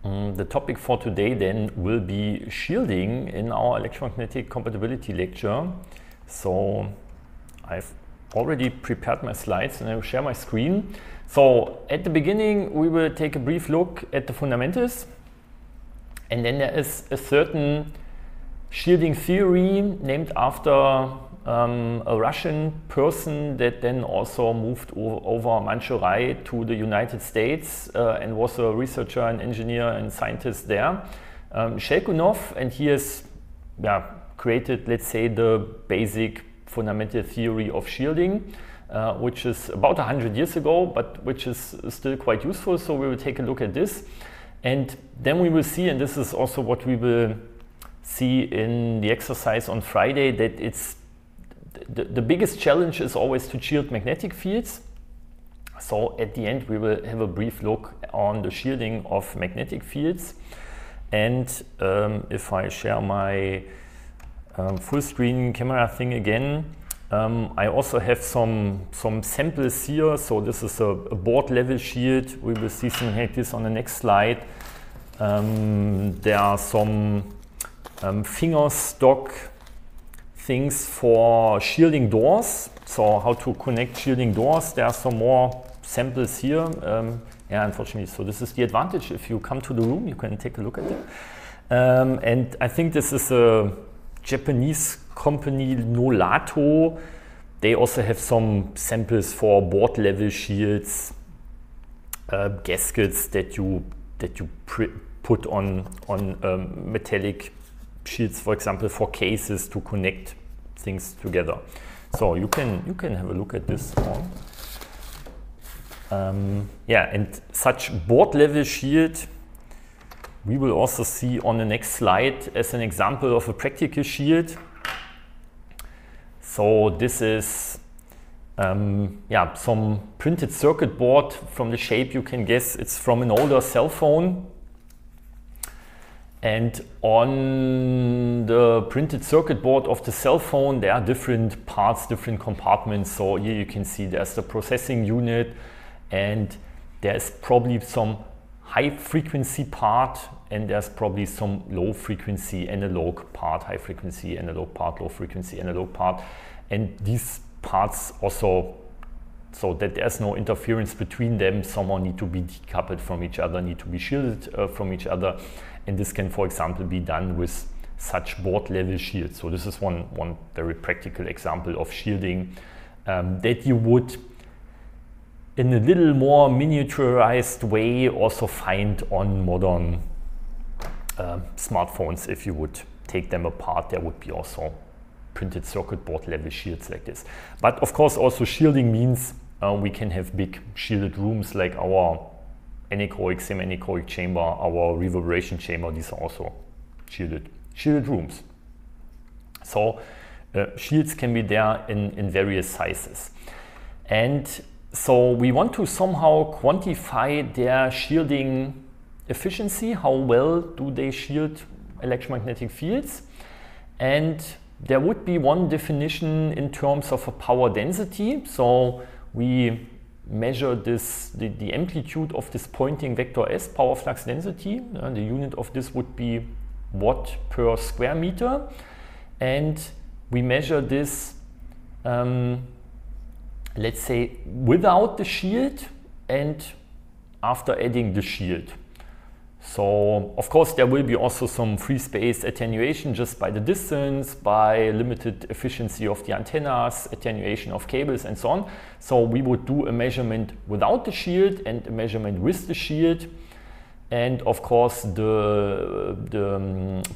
The topic for today then will be shielding in our electromagnetic compatibility lecture. So I've already prepared my slides and I will share my screen. So at the beginning we will take a brief look at the fundamentals, and then there is a certain shielding theory named after a Russian person that then also moved over Manchuria to the United States and was a researcher and engineer and scientist there, Schelkunoff, and he has created, let's say, the basic fundamental theory of shielding, which is about 100 years ago, but which is still quite useful. So we will take a look at this, and then we will see, and this is also what we will see in the exercise on Friday, that it's the biggest challenge is always to shield magnetic fields. So at the end we will have a brief look on the shielding of magnetic fields. And if I share my full screen camera thing again, I also have some samples here. So this is a board level shield. We will see something like this on the next slide. There are some finger stock things for shielding doors. So how to connect shielding doors. There are some more samples here. Unfortunately, so this is the advantage. If you come to the room, you can take a look at them. And I think this is a Japanese company, Nolato. They also have some samples for board level shields, gaskets that you put on metallic shields, for example, for cases to connect things together. So you can have a look at this one. And such board level shield we will also see on the next slide as an example of a practical shield. So this is some printed circuit board. From the shape you can guess it's from an older cell phone. And on the printed circuit board of the cell phone there are different parts, different compartments. So here you can see there's the processing unit, and there's probably some high frequency part, and there's probably some low frequency analog part, high frequency analog part, low frequency analog part. And these parts also, so that there's no interference between them, somehow need to be decoupled from each other, need to be shielded from each other. And this can, for example, be done with such board level shields. So this is one very practical example of shielding that you would, in a little more miniaturized way, also find on modern smartphones. If you would take them apart, there would be also printed circuit board level shields like this. But of course also shielding means we can have big shielded rooms like our anechoic, semi-anechoic chamber, our reverberation chamber. These are also shielded rooms. So shields can be there in various sizes. And so we want to somehow quantify their shielding efficiency. How well do they shield electromagnetic fields? And there would be one definition in terms of a power density. So we measure this, the amplitude of this Poynting vector S, power flux density. The unit of this would be watt per square meter. And we measure this, let's say, without the shield and after adding the shield. So of course there will be also some free space attenuation just by the distance, by limited efficiency of the antennas, attenuation of cables and so on. So we would do a measurement without the shield and a measurement with the shield. And of course the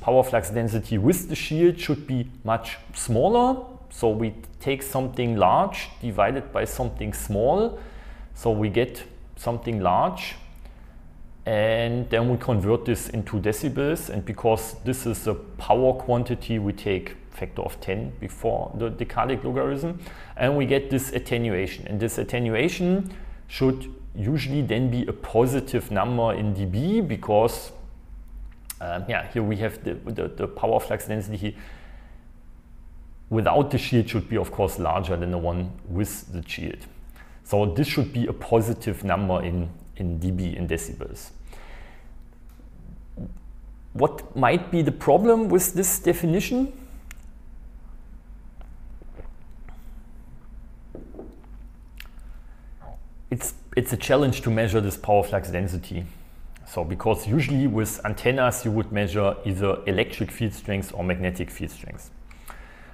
power flux density with the shield should be much smaller. So we take something large divided by something small. So we get something large. And then we convert this into decibels, and because this is a power quantity, we take factor of 10 before the decadic logarithm, and we get this attenuation. And this attenuation should usually then be a positive number in dB, because here we have the power flux density without the shield should be of course larger than the one with the shield. So this should be a positive number in dB, in decibels. what might be the problem with this definition? It's a challenge to measure this power flux density. So because usually with antennas you would measure either electric field strength or magnetic field strength.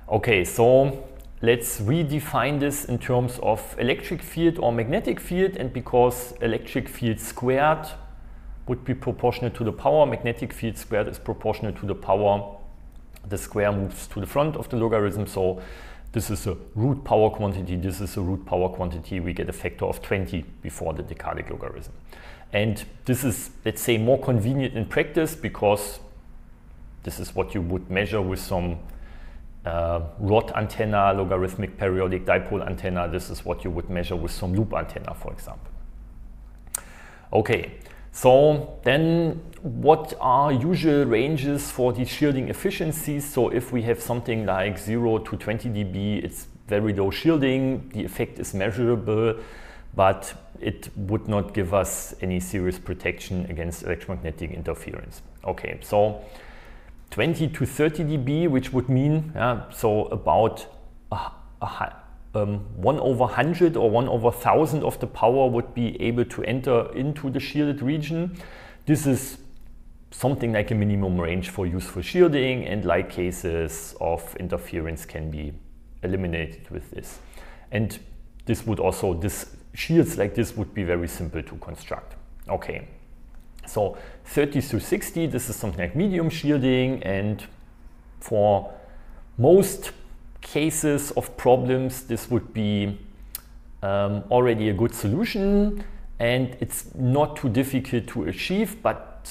Okay, so let's redefine this in terms of electric field or magnetic field, and because electric field squared would be proportional to the power, magnetic field squared is proportional to the power, the square moves to the front of the logarithm. So this is a root power quantity, this is a root power quantity, we get a factor of 20 before the decadic logarithm. And this is, let's say, more convenient in practice because this is what you would measure with some rod antenna, logarithmic periodic dipole antenna. This is what you would measure with some loop antenna, for example. Okay, so then what are usual ranges for the shielding efficiencies? So if we have something like 0 to 20 dB, it's very low shielding, the effect is measurable, but it would not give us any serious protection against electromagnetic interference. Okay, so 20 to 30 dB, which would mean, so about 1 over 100 or 1 over 1000 of the power would be able to enter into the shielded region. This is something like a minimum range for useful shielding, and light cases of interference can be eliminated with this. And this would also, shields like this would be very simple to construct. Okay, so 30 to 60, this is something like medium shielding, and for most cases of problems this would be already a good solution, and it's not too difficult to achieve, but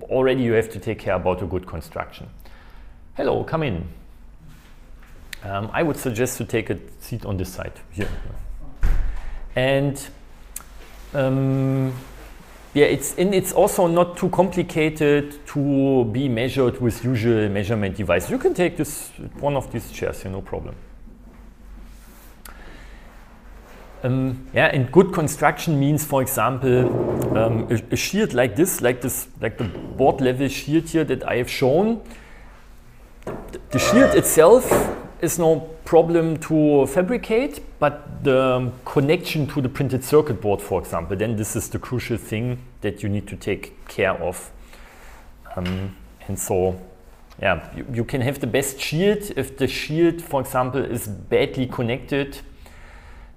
already you have to take care about a good construction. Hello, come in. I would suggest to take a seat on this side here. And yeah, it's also not too complicated to be measured with usual measurement devices. You can take this one of these chairs here, no problem. Yeah, and good construction means, for example, a shield like this, like the board level shield here that I have shown. The shield itself is no problem to fabricate, but the connection to the printed circuit board, for example, then this is the crucial thing that you need to take care of. And so, yeah, you can have the best shield if the shield, for example, is badly connected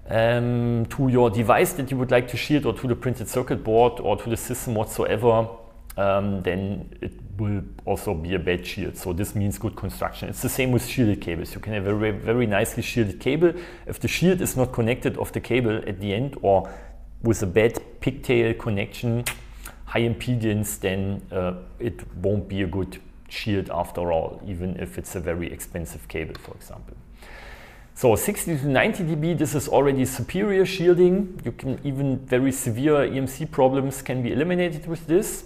to your device that you would like to shield, or to the printed circuit board, or to the system whatsoever, then it will also be a bad shield. So this means good construction. It's the same with shielded cables. You can have a very, very nicely shielded cable. If the shield is not connected off the cable at the end, or with a bad pigtail connection, high impedance, then it won't be a good shield after all, even if it's a very expensive cable, for example. So 60 to 90 dB, this is already superior shielding. You can even very severe EMC problems can be eliminated with this.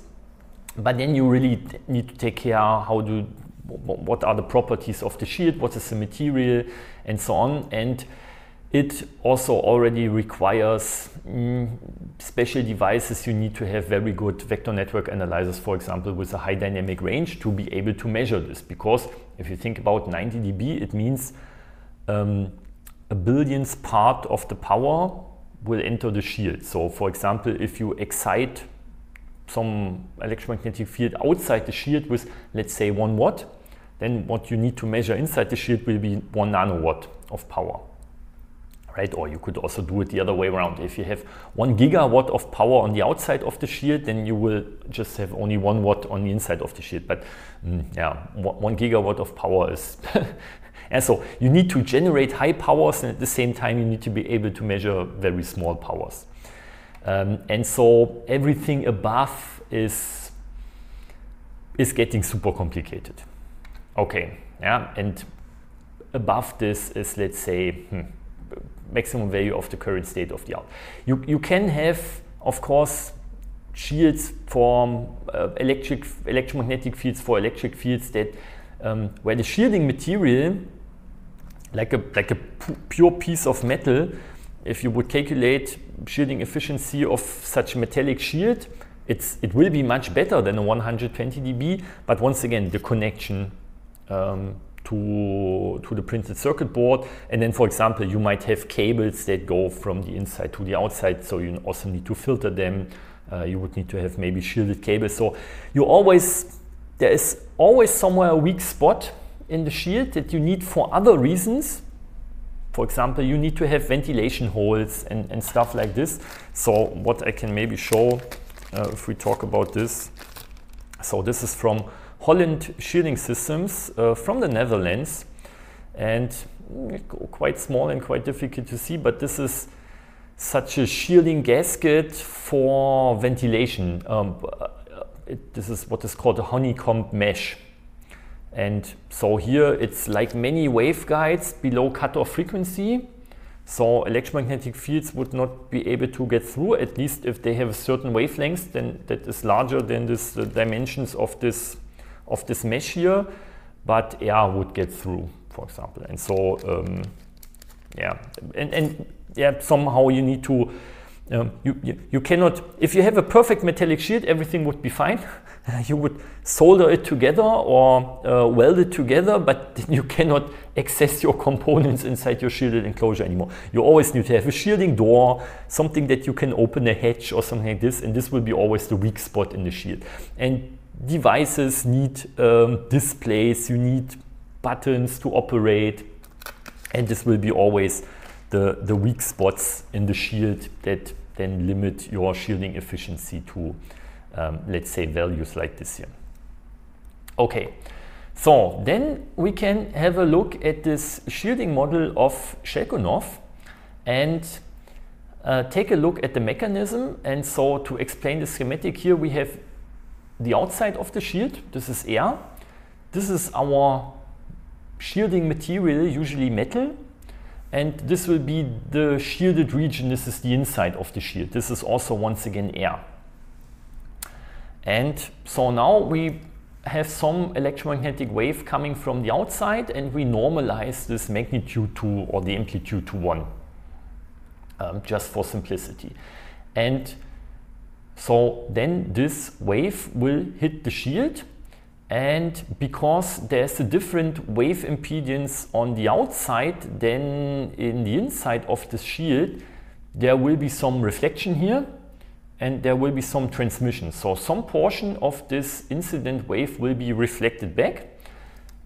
But then you really need to take care what are the properties of the shield, what is the material, and so on. And it also already requires special devices. You need to have very good vector network analyzers, for example, with a high dynamic range to be able to measure this. Because if you think about 90 dB, it means a billionth part of the power will enter the shield. So for example, if you excite some electromagnetic field outside the shield with, let's say, 1 watt, then what you need to measure inside the shield will be 1 nanowatt of power, right? Or you could also do it the other way around. If you have 1 gigawatt of power on the outside of the shield, then you will just have only 1 watt on the inside of the shield. But yeah, 1 gigawatt of power is and so you need to generate high powers, and at the same time you need to be able to measure very small powers. And so everything above is getting super complicated. Okay, yeah, and above this is, let's say, maximum value of the current state of the art. You can have, of course, shields for electromagnetic fields, for electric fields that where the shielding material, like a pure piece of metal, if you would calculate shielding efficiency of such metallic shield, it will be much better than a 120 dB, but once again, the connection to the printed circuit board, and then, for example, you might have cables that go from the inside to the outside, so you also need to filter them. You would need to have maybe shielded cables. So there is always somewhere a weak spot in the shield that you need for other reasons. For example, you need to have ventilation holes and stuff like this. So what I can maybe show if we talk about this. So this is from Holland Shielding Systems from the Netherlands, and quite small and quite difficult to see, but this is such a shielding gasket for ventilation. This is what is called a honeycomb mesh. And so here it's like many waveguides below cutoff frequency. So electromagnetic fields would not be able to get through, at least if they have a certain wavelength then that is larger than this dimensions of this mesh here, but air would get through, for example. And so somehow you need to you cannot, if you have a perfect metallic shield, everything would be fine. You would solder it together or weld it together, but you cannot access your components inside your shielded enclosure anymore. You always need to have a shielding door, something that you can open a hatch or something like this, and this will be always the weak spot in the shield. And devices need displays, you need buttons to operate, and this will be always the weak spots in the shield that then limit your shielding efficiency to, let's say, values like this here. Okay, so then we can have a look at this shielding model of Schelkunoff and take a look at the mechanism. And so to explain the schematic here, we have the outside of the shield. This is air. This is our shielding material, usually metal. And this will be the shielded region. This is the inside of the shield. This is also, once again, air. And so now we have some electromagnetic wave coming from the outside, and we normalize this magnitude to, or the amplitude to 1, just for simplicity. And so then this wave will hit the shield, and because there's a different wave impedance on the outside than in the inside of the shield, there will be some reflection here and there will be some transmission. So some portion of this incident wave will be reflected back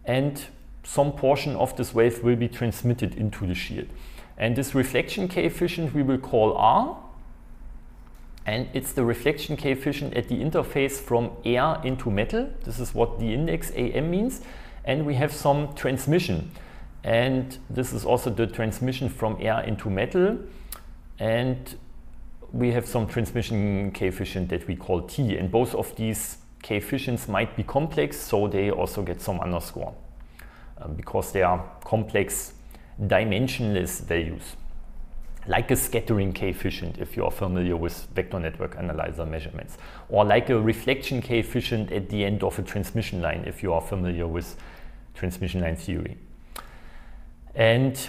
and some portion of this wave will be transmitted into the shield. And this reflection coefficient we will call R, and it's the reflection coefficient at the interface from air into metal. This is what the index AM means. And we have some transmission. And this is also the transmission from air into metal. And we have some transmission coefficient that we call T. And both of these coefficients might be complex, so they also get some underscore because they are complex dimensionless values. Like a scattering coefficient, if you are familiar with vector network analyzer measurements, or like a reflection coefficient at the end of a transmission line, if you are familiar with transmission line theory. And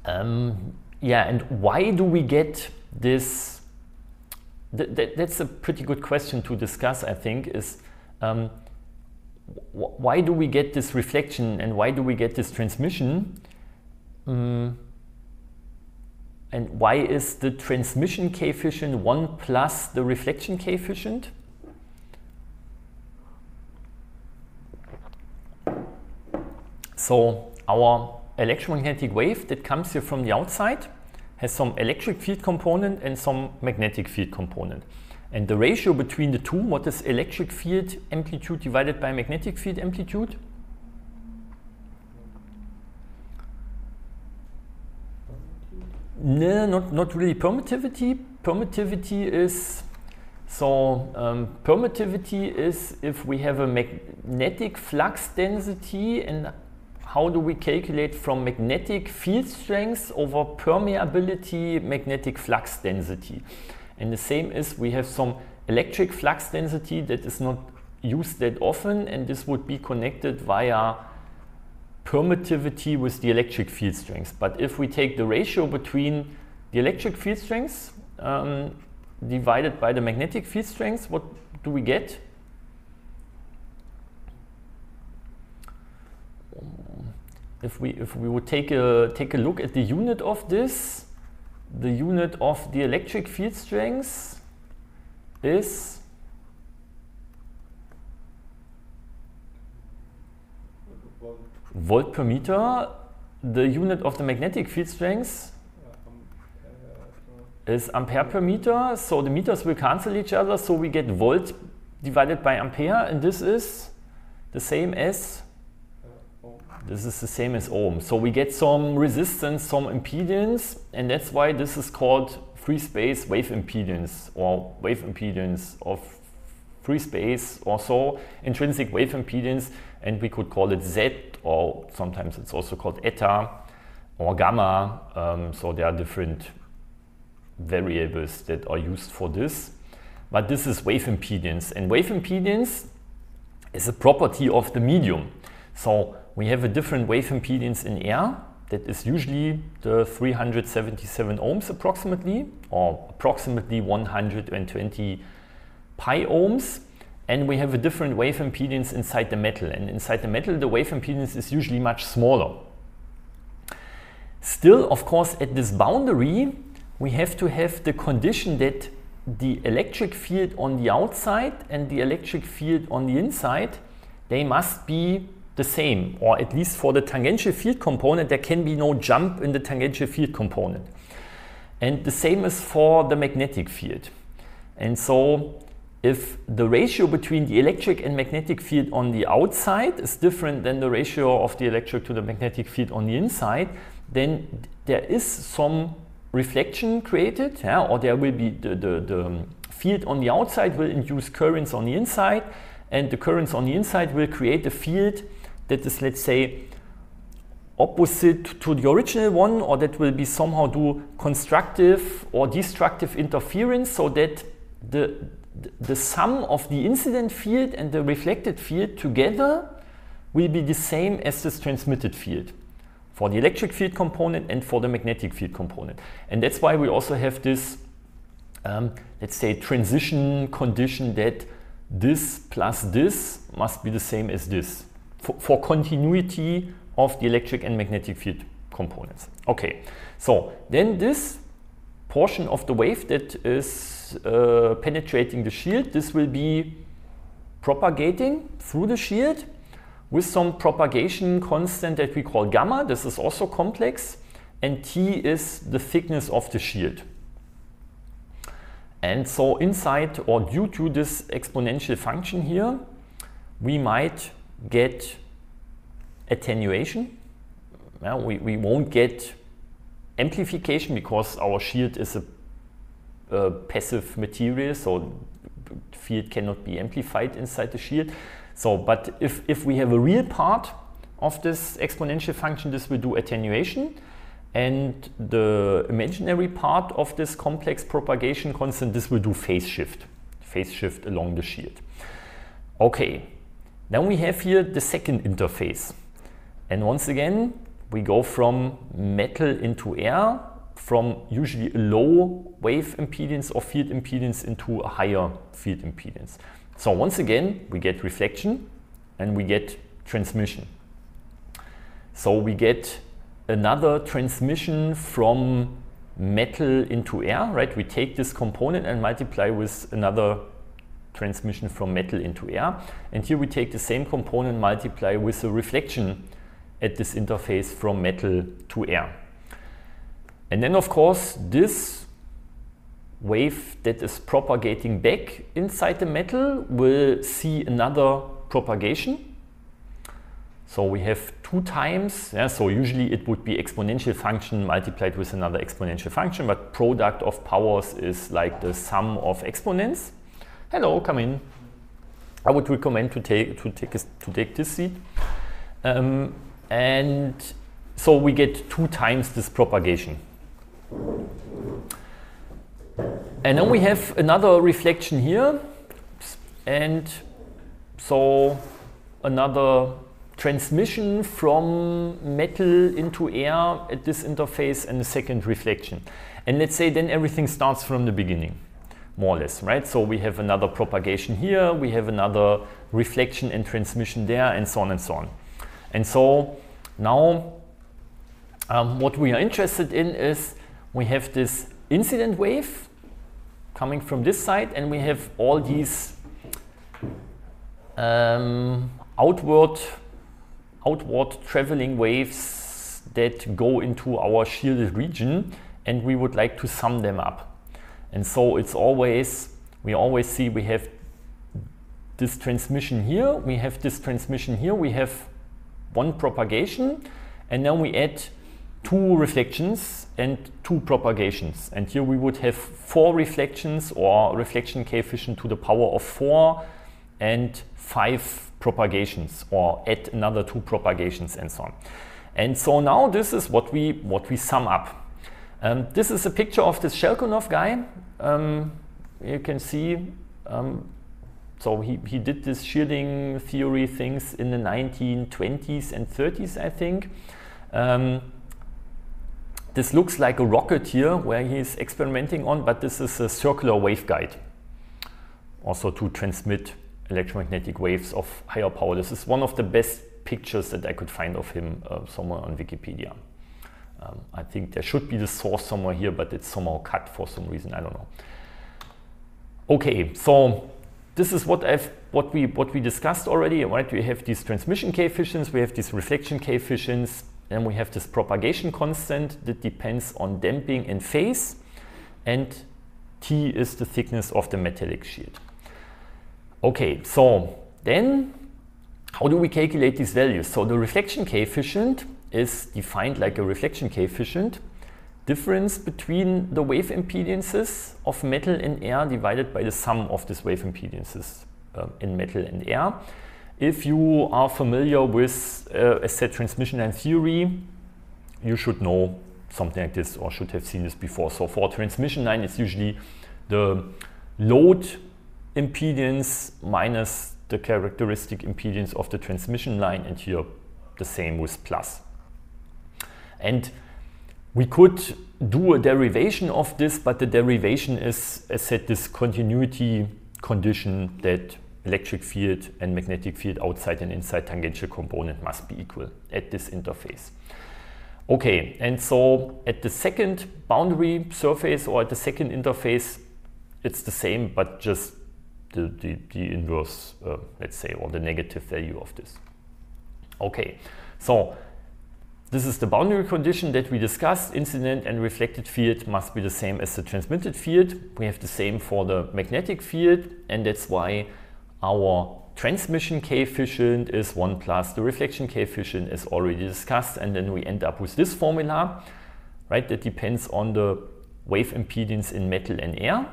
and why do we get this? That's a pretty good question to discuss, I think, is why do we get this reflection and why do we get this transmission? And why is the transmission coefficient 1 plus the reflection coefficient? So our electromagnetic wave that comes here from the outside has some electric field component and some magnetic field component. And the ratio between the two, what is electric field amplitude divided by magnetic field amplitude? No, not really permittivity. Permittivity is, permittivity is if we have a magnetic flux density, and how do we calculate from magnetic field strength over permeability magnetic flux density. And the same is we have some electric flux density that is not used that often, and this would be connected via permittivity with the electric field strength. But if we take the ratio between the electric field strengths, divided by the magnetic field strength, what do we get? If we would take a look at the unit of this, the unit of the electric field strength is volt per meter. The unit of the magnetic field strength is ampere per meter. So the meters will cancel each other. So we get volt divided by ampere, and this is the same as ohm. So we get some resistance, some impedance, and that's why this is called free space wave impedance, or wave impedance of free space, or so intrinsic wave impedance, and we could call it Z, or sometimes it's also called eta or gamma. So there are different variables that are used for this, but this is wave impedance, and wave impedance is a property of the medium. So we have a different wave impedance in air that is usually the 377 ohms approximately, or approximately 120 pi ohms, and we have a different wave impedance inside the metal, and inside the metal the wave impedance is usually much smaller. Still, of course, at this boundary we have to have the condition that the electric field on the outside and the electric field on the inside, they must be the same, or at least for the tangential field component there can be no jump in the tangential field component. And the same is for the magnetic field. And so if the ratio between the electric and magnetic field on the outside is different than the ratio of the electric to the magnetic field on the inside, then there is some reflection created, yeah, or there will be the field on the outside will induce currents on the inside, and the currents on the inside will create a field that is, let's say, opposite to the original one, or that will be somehow do constructive or destructive interference, so that the sum of the incident field and the reflected field together will be the same as this transmitted field for the electric field component and for the magnetic field component. And that's why we also have this, let's say, transition condition that this plus this must be the same as this for continuity of the electric and magnetic field components. Okay, so then this portion of the wave that is penetrating the shield, this will be propagating through the shield with some propagation constant that we call gamma. This is also complex, and T is the thickness of the shield. And so inside, or due to this exponential function here, we might get attenuation. Yeah, we won't get amplification because our shield is a passive material, so the field cannot be amplified inside the shield. So, but if we have a real part of this exponential function, this will do attenuation, and the imaginary part of this complex propagation constant, this will do phase shift along the shield. Okay, then we have here the second interface, and once again we go from metal into air, from usually a low wave impedance or field impedance into a higher field impedance. So once again we get reflection and we get transmission. So we get another transmission from metal into air, right? We take this component and multiply with another transmission from metal into air, and here we take the same component, multiply with a reflection at this interface from metal to air. And then of course this wave that is propagating back inside the metal will see another propagation. So we have 2 times, yeah, so usually it would be exponential function multiplied with another exponential function, but product of powers is like the sum of exponents. Hello, come in. I would recommend to take this seat. And so we get 2 times this propagation. And then we have another reflection here, and so another transmission from metal into air at this interface, and a second reflection. And let's say then everything starts from the beginning. more or less, right? So we have another propagation here, we have another reflection and transmission there, and so on and so on. And so now what we are interested in is we have this incident wave coming from this side, and we have all these outward traveling waves that go into our shielded region, and we would like to sum them up. And so it's always, we always see we have this transmission here, we have this transmission here, we have one propagation, and then we add 2 reflections and 2 propagations. And here we would have 4 reflections, or reflection coefficient to the power of 4, and 5 propagations, or add another 2 propagations, and so on. And so now this is what we sum up. This is a picture of this Schelkunoff guy. You can see, so he did this shielding theory things in the 1920s and 30s, I think. This looks like a rocket here where he's experimenting on, but this is a circular waveguide, also to transmit electromagnetic waves of higher power. This is one of the best pictures that I could find of him somewhere on Wikipedia. I think there should be the source somewhere here, but it's somehow cut for some reason, I don't know. Okay, so this is what we discussed already, right? We have these transmission coefficients, we have these reflection coefficients, and we have this propagation constant that depends on damping and phase, and T is the thickness of the metallic shield. Okay, so then how do we calculate these values? So the reflection coefficient is defined like a reflection coefficient, difference between the wave impedances of metal and air divided by the sum of these wave impedances in metal and air. If you are familiar with as said transmission line theory, you should know something like this, or should have seen this before. So for transmission line, it's usually the load impedance minus the characteristic impedance of the transmission line, and here the same with plus. And we could do a derivation of this, but the derivation is, as said, this continuity condition that electric field and magnetic field outside and inside tangential component must be equal at this interface. Okay, and so at the second boundary surface, or at the second interface, it's the same, but just the inverse, let's say, or the negative value of this. Okay, so this is the boundary condition that we discussed. Incident and reflected field must be the same as the transmitted field. We have the same for the magnetic field, and that's why our transmission coefficient is 1 plus the reflection coefficient, as already discussed, and then we end up with this formula, right? That depends on the wave impedance in metal and air,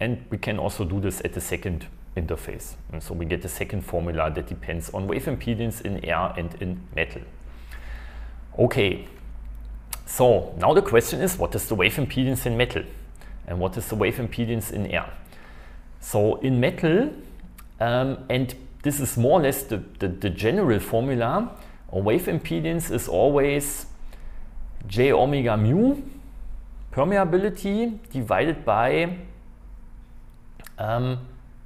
and we can also do this at the second interface. And so we get the second formula that depends on wave impedance in air and in metal. Okay, so now the question is, what is the wave impedance in metal? And what is the wave impedance in air? So in metal, and this is more or less the general formula, a wave impedance is always j omega mu permeability divided by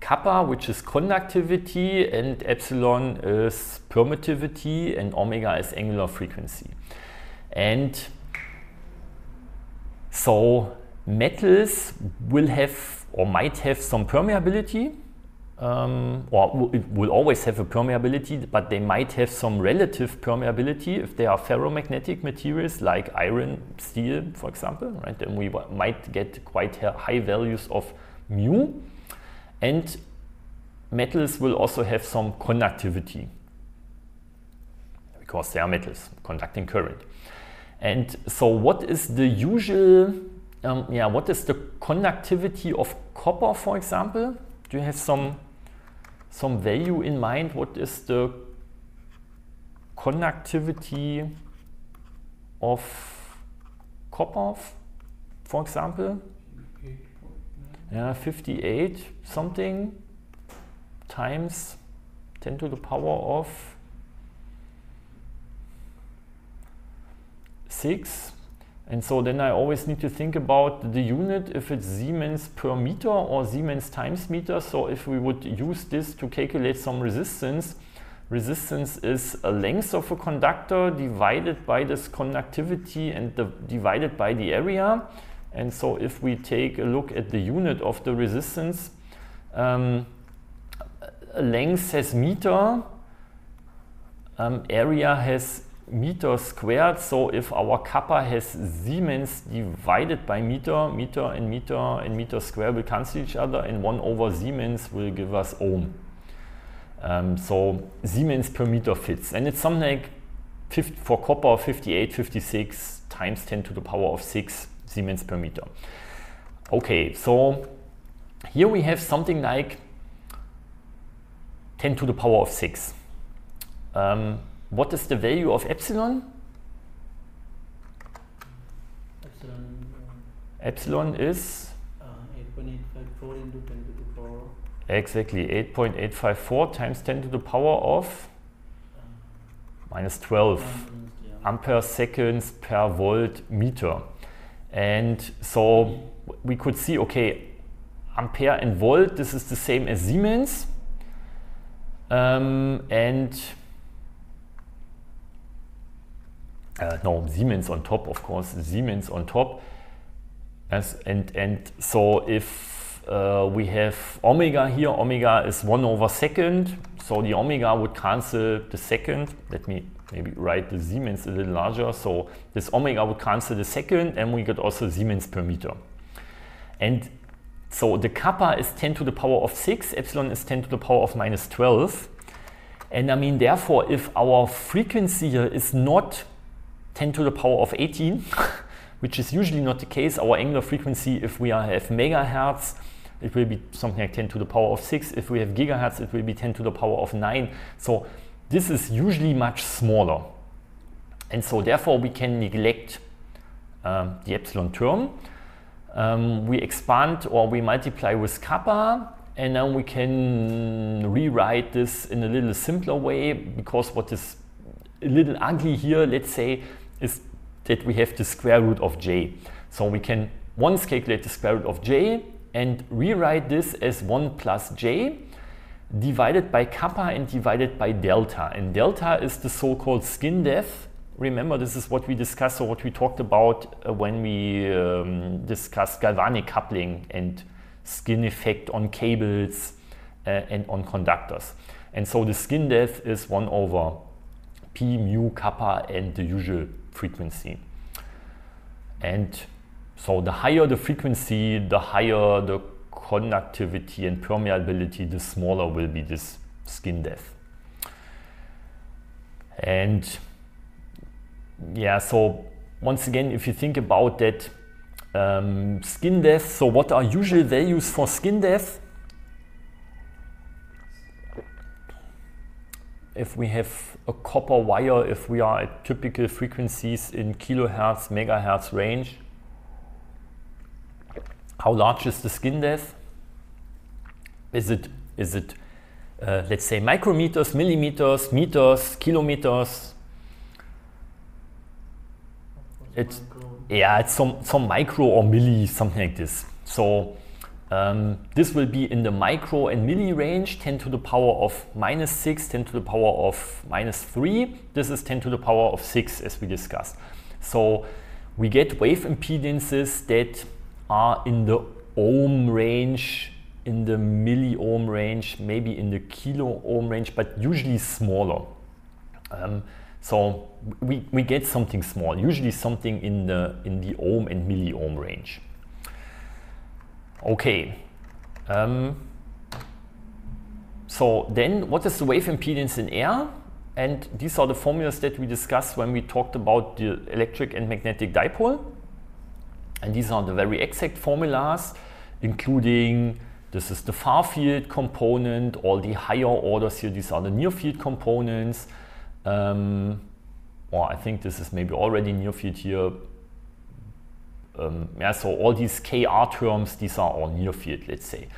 kappa, which is conductivity, and epsilon is permittivity, and omega is angular frequency. And so metals will have, or might have, some permeability, or it will always have a permeability, but they might have some relative permeability if they are ferromagnetic materials like iron, steel, for example, right? Then we might get quite high values of mu. And metals will also have some conductivity because they are metals, conducting current. And so what is the usual, what is the conductivity of copper, for example? Do you have some value in mind? What is the conductivity of copper, for example? 58 something times 10 to the power of 6. And so then I always need to think about the unit, if it's Siemens per meter or Siemens times meter. So if we would use this to calculate some resistance, resistance is a length of a conductor divided by this conductivity and divided by the area. And so if we take a look at the unit of the resistance, length has meter, area has meter squared. So if our kappa has Siemens divided by meter, meter and meter squared will cancel each other, and 1 over Siemens will give us ohm. So Siemens per meter fits, and it's something like for copper 58, 56 times 10 to the power of 6 Siemens per meter. Okay, so here we have something like 10 to the power of 6. What is the value of epsilon? Epsilon is 8.854 into 10 to the power. Exactly, 8.854 times 10 to the power of minus 12 ampere seconds per volt meter. And so we could see, okay, ampere and volt, this is the same as Siemens. No, Siemens on top, of course, Siemens on top. And so if we have omega here, omega is 1 over second, so the omega would cancel the second. Let me maybe write the Siemens a little larger. So this omega would cancel the second, and we get also Siemens per meter. And so the kappa is 10 to the power of 6, epsilon is 10 to the power of minus 12. And I mean, therefore, if our frequency here is not 10 to the power of 18, which is usually not the case, our angular frequency, if we have megahertz, it will be something like 10 to the power of 6. If we have gigahertz, it will be 10 to the power of 9. So this is usually much smaller. And so therefore we can neglect the epsilon term. We expand or we multiply with kappa, and then we can rewrite this in a little simpler way, because what is a little ugly here, let's say, is that we have the square root of j. So we can once calculate the square root of j and rewrite this as 1 plus j divided by kappa and divided by delta. And delta is the so-called skin depth. Remember, this is what we discussed or what we talked about when we discussed galvanic coupling and skin effect on cables and on conductors. And so the skin depth is 1 over p mu kappa and the usual frequency. And so the higher the frequency, the higher the conductivity and permeability, the smaller will be this skin depth. And yeah, so once again, if you think about that skin depth, so what are usual values for skin depth? If we have a copper wire, if we are at typical frequencies in kilohertz, megahertz range, how large is the skin depth? Is it let's say micrometers, millimeters, meters, kilometers? It's some micro or milli, something like this. So this will be in the micro and milli range, 10 to the power of minus 6, 10 to the power of minus 3. This is 10 to the power of 6, as we discussed. So we get wave impedances that are in the ohm range, in the milli ohm range, maybe in the kilo ohm range, but usually smaller. So we get something small, usually something in the ohm and milli ohm range. Okay, so then what is the wave impedance in air? And these are the formulas that we discussed when we talked about the electric and magnetic dipole. And these are the very exact formulas, including this is the far field component, all the higher orders here, these are the near field components. Or I think this is maybe already near field here. Yeah, so all these KR terms, these are all near field, let's say.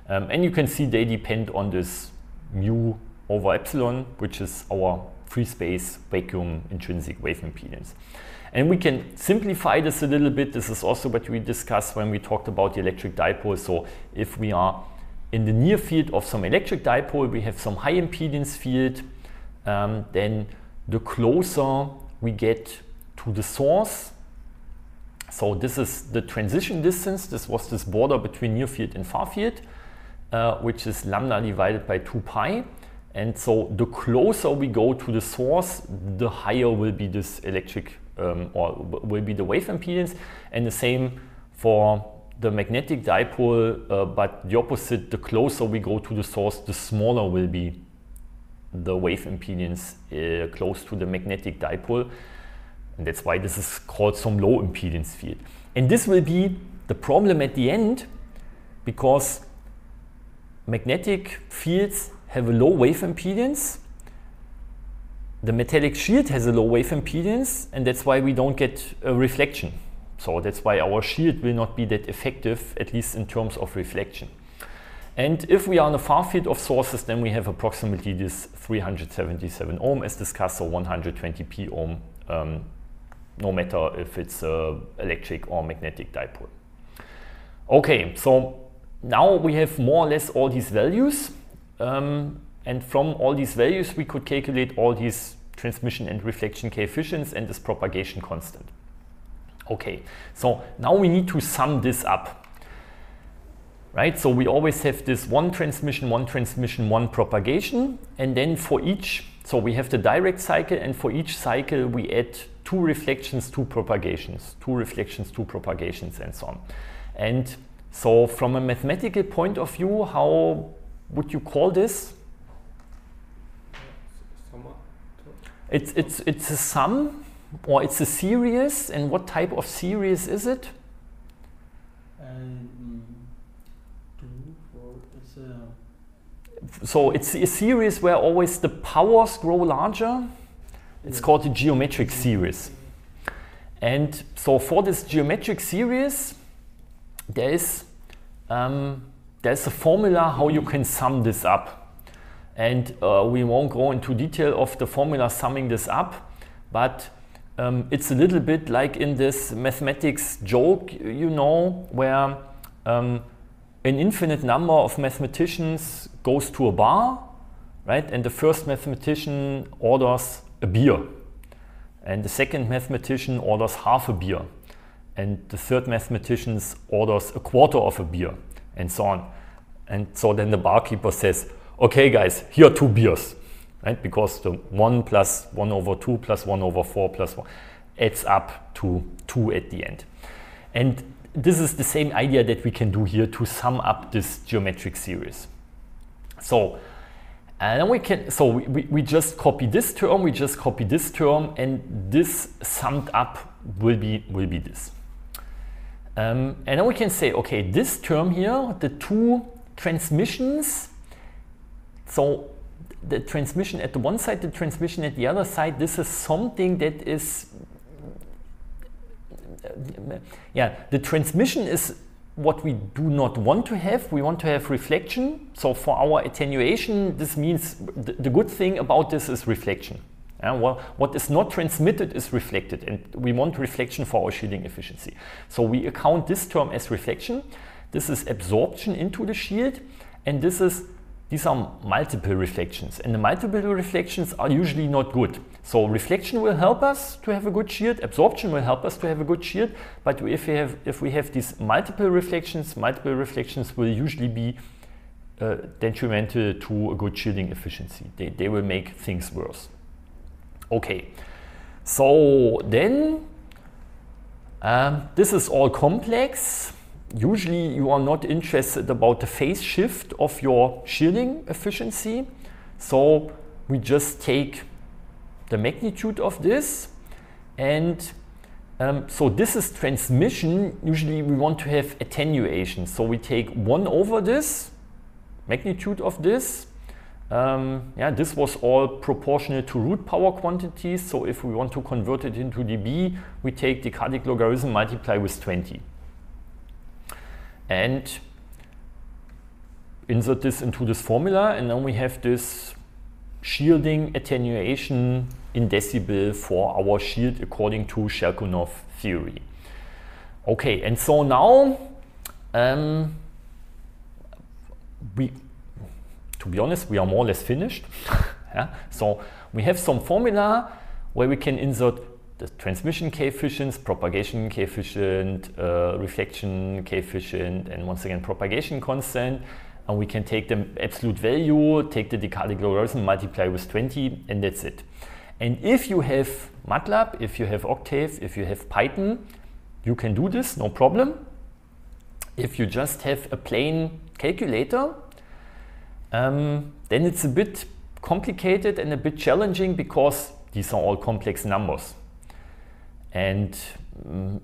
And you can see they depend on this mu over epsilon, which is our free space vacuum intrinsic wave impedance. And we can simplify this a little bit. This is also what we discussed when we talked about the electric dipole. So if we are in the near field of some electric dipole, we have some high impedance field, then the closer we get to the source. So this is the transition distance. This was this border between near field and far field, which is lambda divided by 2 pi. And so the closer we go to the source, the higher will be this electric or will be the wave impedance. And the same for the magnetic dipole, but the opposite, the closer we go to the source, the smaller will be the wave impedance close to the magnetic dipole. And that's why this is called some low impedance field. And this will be the problem at the end, because magnetic fields have a low wave impedance. The metallic shield has a low wave impedance, and that's why we don't get a reflection. So that's why our shield will not be that effective, at least in terms of reflection. And if we are in a far field of sources, then we have approximately this 377 ohm as discussed, so 120 p ohm, no matter if it's electric or magnetic dipole. Okay, so now we have more or less all these values. And from all these values, we could calculate all these transmission and reflection coefficients and this propagation constant. Okay, so now we need to sum this up, right? So we always have this one transmission, one propagation, and then for each, so we have the direct cycle, and for each cycle we add 2 reflections, 2 propagations, 2 reflections, 2 propagations, and so on. And so from a mathematical point of view, how would you call this? It's a sum, or it's a series, and what type of series is it? 2, 4, it's a... So it's a series where always the powers grow larger. It's called a geometric series. And so for this geometric series, there's a formula how you can sum this up. And we won't go into detail of the formula summing this up, but it's a little bit like in this mathematics joke, you know, where an infinite number of mathematicians goes to a bar, right? And the first mathematician orders a beer, and the second mathematician orders half a beer, and the third mathematician orders a quarter of a beer, and so on. And so then the barkeeper says, okay guys, here are 2 beers, right? Because the 1 plus 1 over 2 plus 1 over 4 plus 1 adds up to 2 at the end. And this is the same idea that we can do here to sum up this geometric series. So then we just copy this term, and this summed up will be this. And then we can say, okay, this term here, the 2 transmissions, so the transmission at the one side, the transmission at the other side, this is something that is, the transmission is what we do not want to have. We want to have reflection. So for our attenuation, this means the good thing about this is reflection. Well, what is not transmitted is reflected, and we want reflection for our shielding efficiency. So we account this term as reflection. This is absorption into the shield, and these are multiple reflections, and the multiple reflections are usually not good. So reflection will help us to have a good shield, absorption will help us to have a good shield, but if we have these multiple reflections will usually be detrimental to a good shielding efficiency. They will make things worse. Okay, so then this is all complex. Usually you are not interested about the phase shift of your shielding efficiency. So we just take the magnitude of this, and so this is transmission. Usually we want to have attenuation. So we take 1 over this magnitude of this. This was all proportional to root power quantities. So if we want to convert it into dB, we take the decadic logarithm, multiply with 20. And insert this into this formula, and then we have this shielding attenuation in decibel for our shield according to Schelkunoff theory. Okay, and so now to be honest, we are more or less finished. Yeah? So we have some formula where we can insert the transmission coefficients, propagation coefficient, reflection coefficient, and once again propagation constant. And we can take the absolute value, take the decadic logarithm, multiply with 20, and that's it. And if you have MATLAB, if you have Octave, if you have Python, you can do this, no problem. If you just have a plain calculator, then it's a bit complicated and a bit challenging because these are all complex numbers. And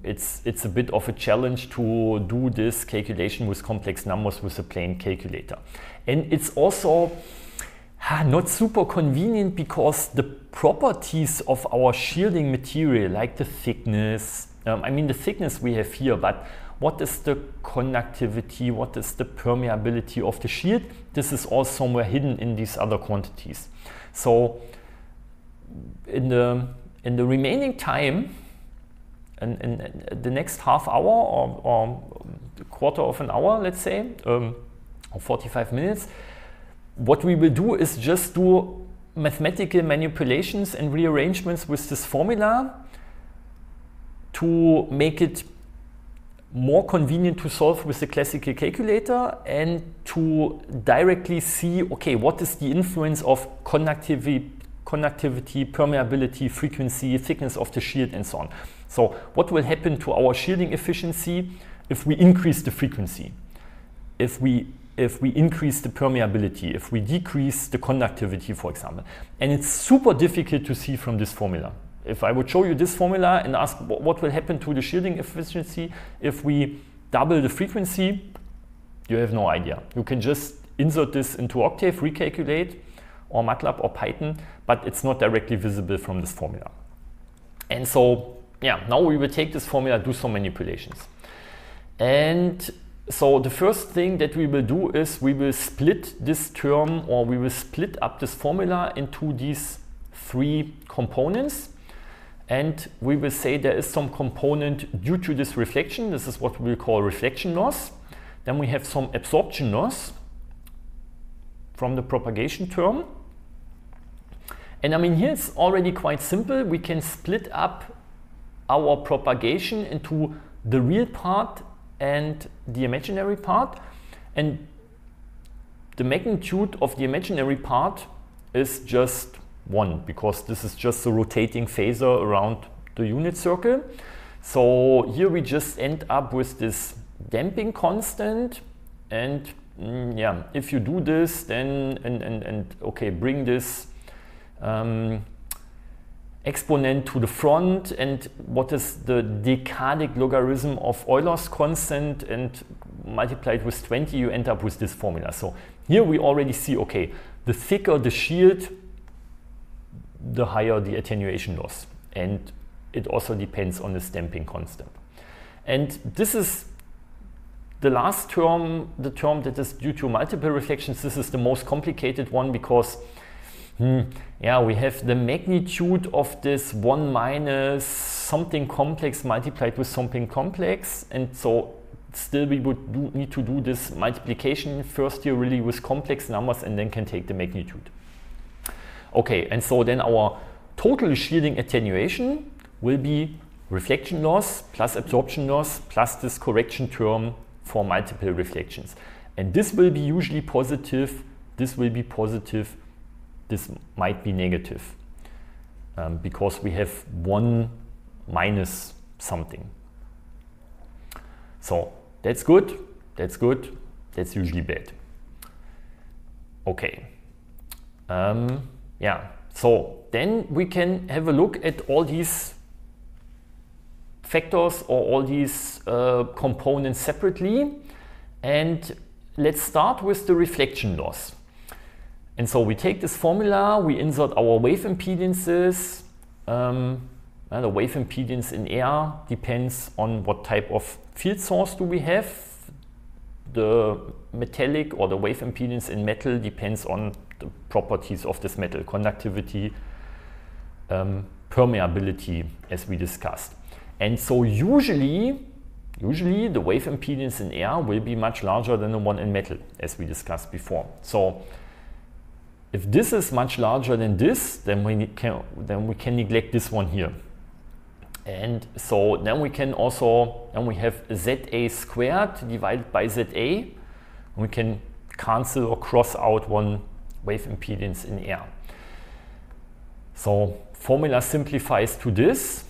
it's a bit of a challenge to do this calculation with complex numbers with a plain calculator. And it's also not super convenient because the properties of our shielding material, like the thickness, I mean the thickness we have here, but what is the conductivity, what is the permeability of the shield? This is all somewhere hidden in these other quantities. So in the remaining time, in the next half hour or a quarter of an hour, let's say, or 45 minutes, what we will do is just do mathematical manipulations and rearrangements with this formula to make it more convenient to solve with the classical calculator and to directly see, okay, what is the influence of conductivity, permeability, frequency, thickness of the shield, and so on. So what will happen to our shielding efficiency if we increase the frequency, if we increase the permeability, if we decrease the conductivity, for example. And it's super difficult to see from this formula. If I would show you this formula and ask what will happen to the shielding efficiency if we double the frequency, you have no idea. You can just insert this into Octave, recalculate, or MATLAB or Python, but it's not directly visible from this formula. And so, yeah, now we will take this formula, do some manipulations. And so the first thing that we will do is we will split this term, or we will split up this formula into these three components. And we will say there is some component due to this reflection. This is what we call reflection loss. Then we have some absorption loss from the propagation term. And I mean, here it's already quite simple. We can split up our propagation into the real part and the imaginary part. And the magnitude of the imaginary part is just 1, because this is just a rotating phasor around the unit circle. So here we just end up with this damping constant, and yeah, if you do this, then okay, bring this exponent to the front, and what is the decadic logarithm of Euler's constant, and multiply it with 20, you end up with this formula. So here we already see, okay, the thicker the shield, the higher the attenuation loss, and it also depends on the damping constant. And this is the last term, the term that is due to multiple reflections. This is the most complicated one because yeah, we have the magnitude of this 1 minus something complex multiplied with something complex, and so still we would need to do this multiplication first here really with complex numbers, and then can take the magnitude. Okay, and so then our total shielding attenuation will be reflection loss plus absorption loss plus this correction term for multiple reflections. And this will be usually positive, this will be positive, this might be negative, because we have 1 minus something. So that's good, that's good, that's usually bad. Okay. Yeah, so then we can have a look at all these factors or all these components separately. And let's start with the reflection loss. And so we take this formula, we insert our wave impedances. The wave impedance in air depends on what type of field source do we have. The metallic or the wave impedance in metal depends on the properties of this metal: conductivity, permeability, as we discussed. And so usually the wave impedance in air will be much larger than the one in metal, as we discussed before. So if this is much larger than this, then we can neglect this one here. And so then we can also, then we have ZA squared divided by ZA, and we can cancel or cross out one wave impedance in air. So formula simplifies to this,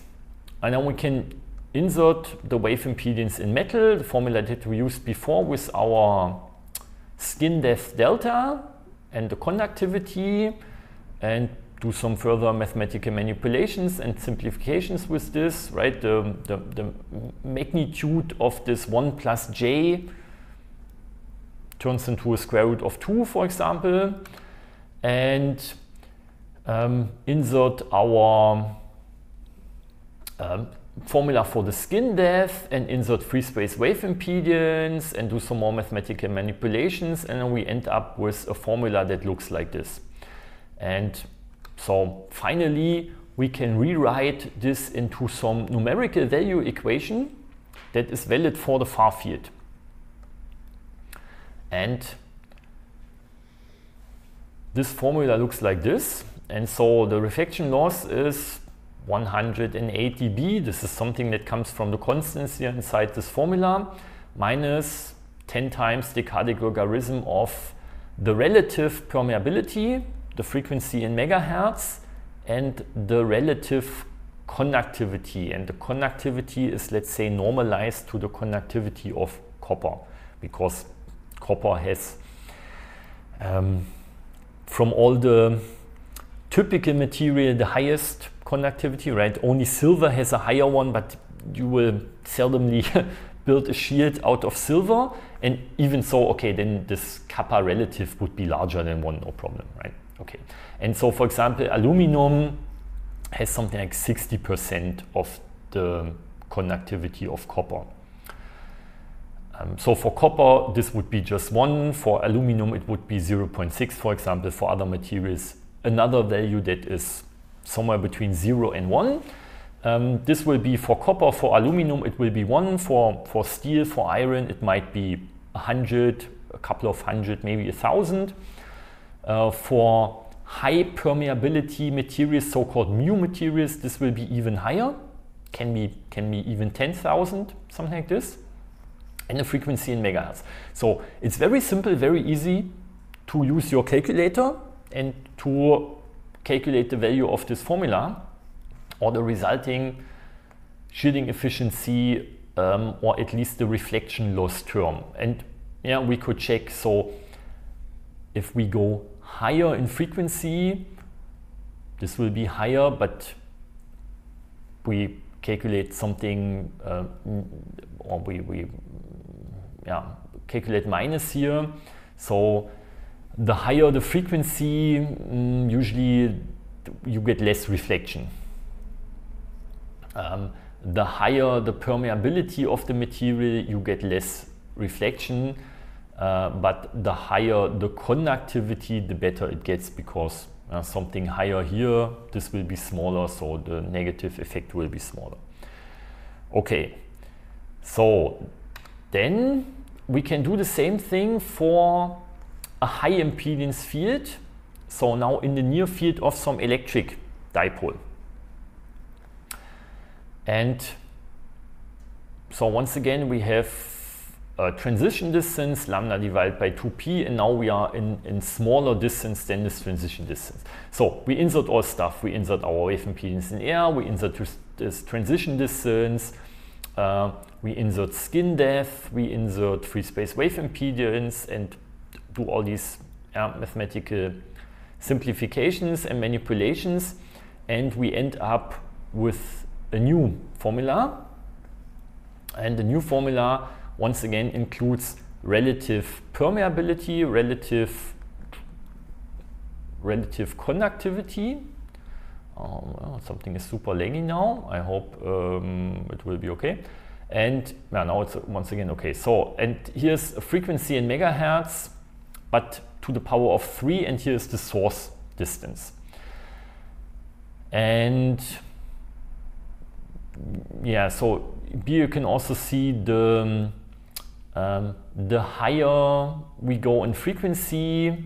and then we can insert the wave impedance in metal, the formula that we used before with our skin depth delta and the conductivity, and do some further mathematical manipulations and simplifications with this, right? The magnitude of this 1 plus j turns into a square root of 2, for example, and insert our formula for the skin depth and insert free space wave impedance and do some more mathematical manipulations, and then we end up with a formula that looks like this. And so finally we can rewrite this into some numerical value equation that is valid for the far field. And this formula looks like this. And so the reflection loss is 108 dB. This is something that comes from the constants here inside this formula, minus 10 times the decadic logarithm of the relative permeability, the frequency in megahertz, and the relative conductivity. And the conductivity is, let's say, normalized to the conductivity of copper, because copper has, from all the typical material, the highest conductivity, right? Only silver has a higher one, but you will seldomly build a shield out of silver. And even so, okay, then this kappa relative would be larger than 1, no problem, right? Okay. And so, for example, aluminum has something like 60% of the conductivity of copper. So for copper, this would be just 1. For aluminum, it would be 0.6, for example. For other materials, another value that is somewhere between 0 and 1. This will be for copper. For aluminum, it will be 1. For steel, for iron, it might be 100, a couple of hundred, maybe 1,000. For high permeability materials, so-called mu materials, this will be even higher. Can be even 10,000, something like this. And the frequency in megahertz. So it's very simple, very easy to use your calculator and to calculate the value of this formula or the resulting shielding efficiency, or at least the reflection loss term. And yeah, we could check. So if we go higher in frequency, this will be higher, but we calculate something, or we calculate minus here. So the higher the frequency, usually you get less reflection. The higher the permeability of the material, you get less reflection. But the higher the conductivity, the better it gets, because something higher here, this will be smaller, so the negative effect will be smaller. Okay, so then we can do the same thing for a high impedance field. So now in the near field of some electric dipole. And so once again, we have a transition distance, lambda divided by 2p, and now we are in smaller distance than this transition distance. So we insert all stuff. We insert our wave impedance in air, we insert this transition distance, we insert skin depth, we insert free space wave impedance, and do all these mathematical simplifications and manipulations, and we end up with a new formula. And the new formula once again includes relative permeability, relative conductivity. Well, something is super laggy now. I hope it will be okay. And now it's once again okay. So, and here's a frequency in megahertz, but to the power of 3, and here is the source distance. And yeah, so here you can also see the higher we go in frequency,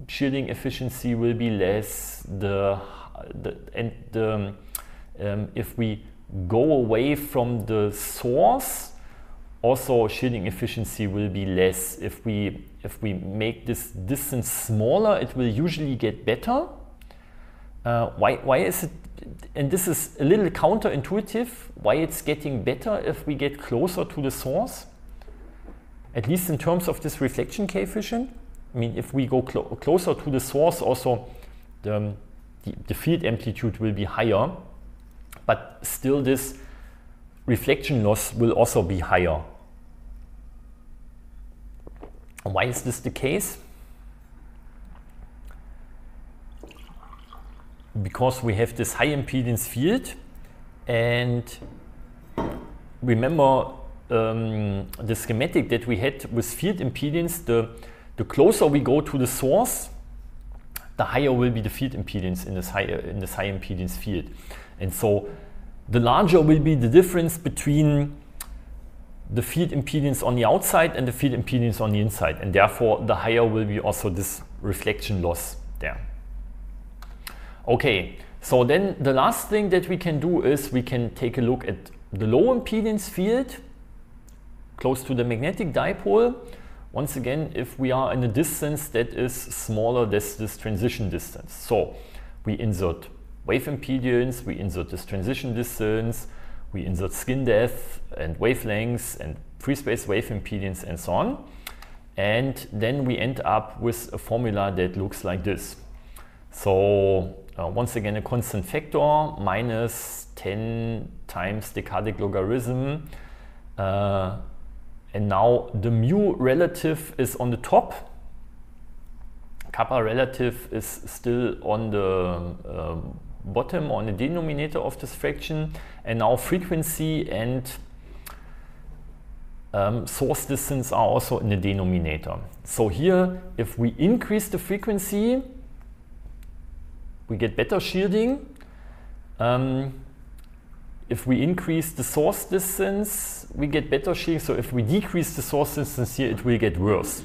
shielding efficiency will be less. If we go away from the source, also shielding efficiency will be less. If we make this distance smaller, it will usually get better. Why is it? And this is a little counterintuitive. Why it's getting better if we get closer to the source? At least in terms of this reflection coefficient. I mean, if we go closer to the source, also the field amplitude will be higher, but still this reflection loss will also be higher. Why is this the case? Because we have this high impedance field, and remember the schematic that we had with field impedance, the closer we go to the source, the higher will be the field impedance in this high impedance field. And so the larger will be the difference between the field impedance on the outside and the field impedance on the inside, and therefore the higher will be also this reflection loss there. Okay, so then the last thing that we can do is we can take a look at the low impedance field close to the magnetic dipole. Once again, if we are in a distance that is smaller than this transition distance. So we insert wave impedance, we insert this transition distance, we insert skin depth and wavelengths and free space wave impedance and so on. And then we end up with a formula that looks like this. So once again, a constant factor minus 10 times decadic logarithm. And now the mu relative is on the top. Kappa relative is still on the bottom, on the denominator of this fraction. And now frequency and source distance are also in the denominator. So here, if we increase the frequency, we get better shielding. If we increase the source distance, we get better shielding. So if we decrease the source distance here, it will get worse.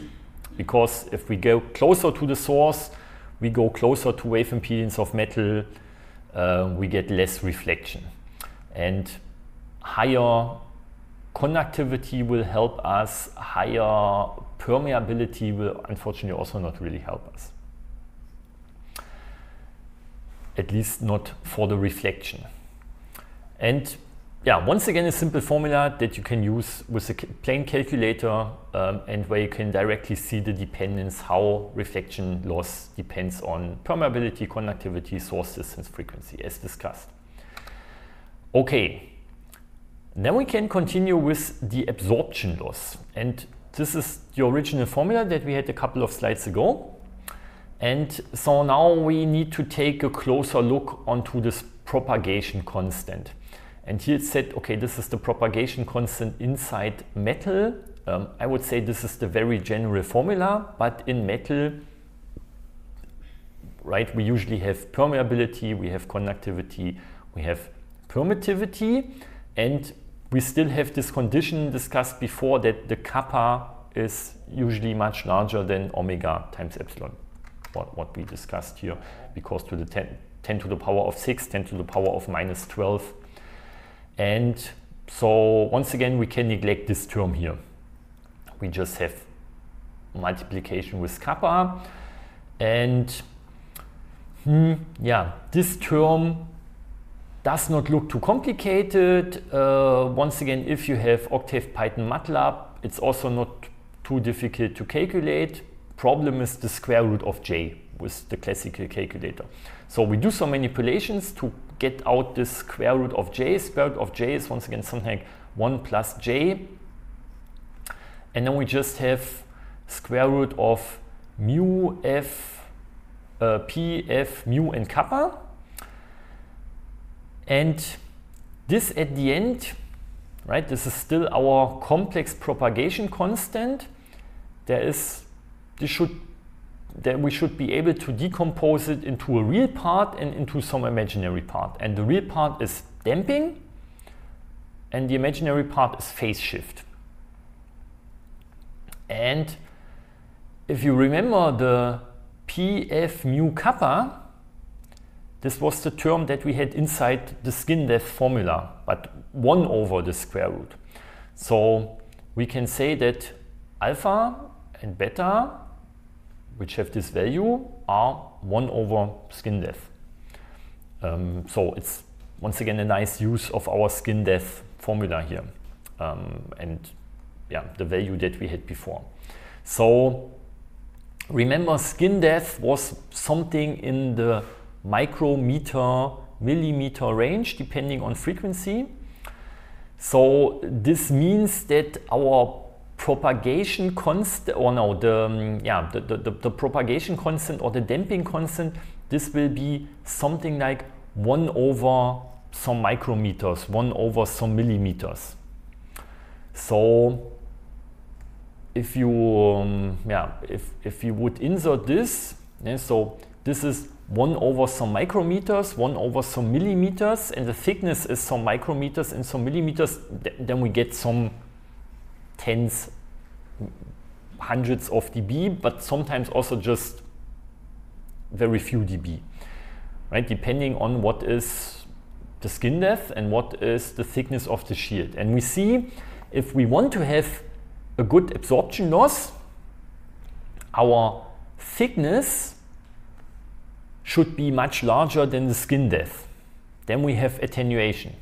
Because if we go closer to the source, we go closer to wave impedance of metal, we get less reflection. And higher conductivity will help us, higher permeability will unfortunately also not really help us. At least not for the reflection. And yeah, once again, a simple formula that you can use with a plain calculator and where you can directly see the dependence, how reflection loss depends on permeability, conductivity, source distance, frequency, as discussed. Okay, then we can continue with the absorption loss. And this is the original formula that we had a couple of slides ago. And so now we need to take a closer look onto this propagation constant. And here it said, okay, this is the propagation constant inside metal. I would say this is the very general formula, but in metal, right, we usually have permeability, we have conductivity, we have permittivity, and we still have this condition discussed before that the kappa is usually much larger than omega times epsilon. What we discussed here, because to the 10 to the power of 6, 10 to the power of minus 12. And so once again, we can neglect this term here. We just have multiplication with kappa. And yeah, this term does not look too complicated. Once again, if you have Octave, Python, MATLAB, it's also not too difficult to calculate. Problem is the square root of j with the classical calculator. So we do some manipulations to get out this square root of j. Square root of j is once again something like 1 plus j. And then we just have square root of mu, f, p, f, mu, and kappa. And this at the end, right, this is still our complex propagation constant. This should then we should be able to decompose it into a real part and into some imaginary part. And the real part is damping, and the imaginary part is phase shift. And if you remember the PF mu kappa, this was the term that we had inside the skin depth formula, but 1 over the square root. So we can say that alpha and beta, which have this value, are 1 over skin depth. So it's once again a nice use of our skin depth formula here, and yeah, the value that we had before. So remember, skin depth was something in the micrometer, millimeter range, depending on frequency. So this means that our propagation constant, or no, the propagation constant or the damping constant, this will be something like 1 over some micrometers, 1 over some millimeters. So if you if you would insert this, so this is 1 over some micrometers, 1 over some millimeters, and the thickness is some micrometers and some millimeters, then we get some tens, hundreds of dB, but sometimes also just very few dB, right? Depending on what is the skin depth and what is the thickness of the shield. And we see, if we want to have a good absorption loss, our thickness should be much larger than the skin depth. Then we have attenuation.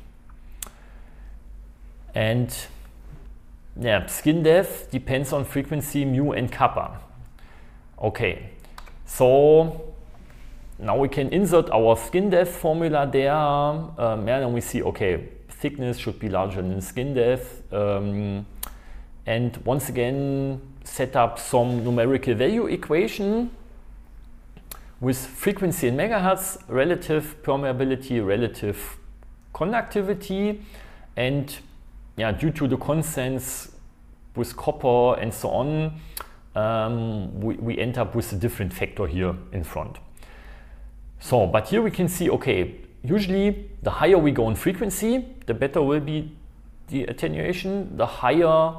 And yeah, skin depth depends on frequency mu and kappa. Okay, so now we can insert our skin depth formula there. And we see, okay, thickness should be larger than skin depth. And once again, set up some numerical value equation with frequency in megahertz, relative permeability, relative conductivity, and yeah, due to the constants with copper and so on, we end up with a different factor here in front. So, but here we can see, okay, usually the higher we go in frequency, the better will be the attenuation. The higher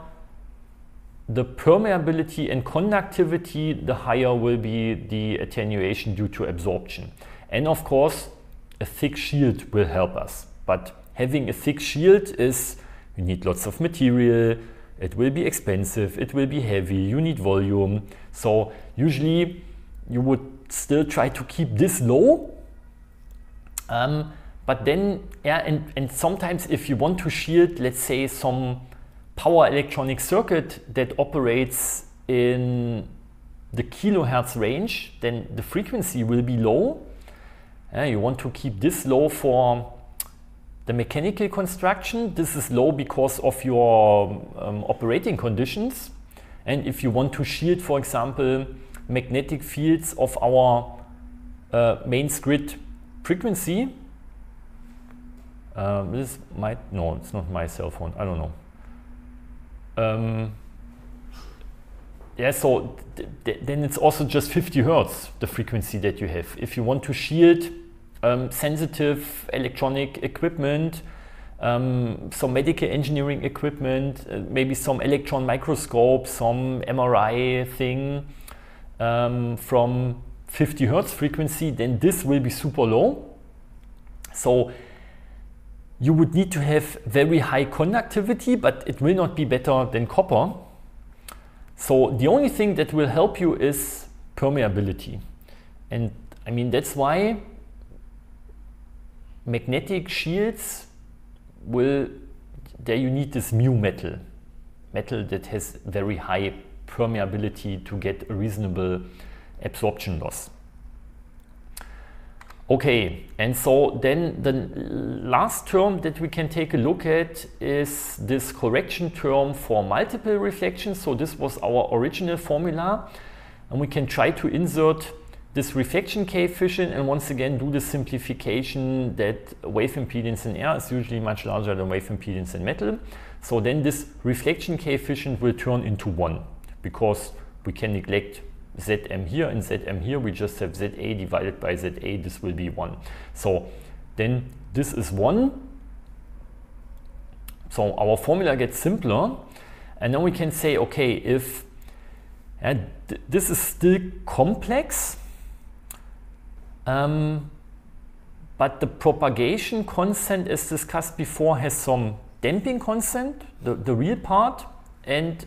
the permeability and conductivity, the higher will be the attenuation due to absorption. And of course, a thick shield will help us. But having a thick shield is, you need lots of material, it will be expensive, it will be heavy, you need volume. So usually you would still try to keep this low. But then, yeah, and sometimes if you want to shield, let's say, some power electronic circuit that operates in the kilohertz range, then the frequency will be low. You want to keep this low for the mechanical construction. This is low because of your operating conditions. And if you want to shield, for example, magnetic fields of our mains grid frequency, this might, no, it's not my cell phone, I don't know. Yeah, so then it's also just 50 Hertz, the frequency that you have. If you want to shield sensitive electronic equipment, some medical engineering equipment, maybe some electron microscope, some MRI thing from 50 Hertz frequency, then this will be super low. So you would need to have very high conductivity, but it will not be better than copper. So the only thing that will help you is permeability. And I mean, that's why magnetic shields there you need this mu metal that has very high permeability to get a reasonable absorption loss. Okay, and so then the last term that we can take a look at is this correction term for multiple reflections. So this was our original formula, and we can try to insert this reflection coefficient and once again do the simplification that wave impedance in air is usually much larger than wave impedance in metal. So then this reflection coefficient will turn into 1 because we can neglect Zm here and Zm here, we just have Za divided by Za, this will be 1. So then this is 1. So our formula gets simpler, and then we can say, okay, if this is still complex, but the propagation constant, as discussed before, has some damping constant, the real part, and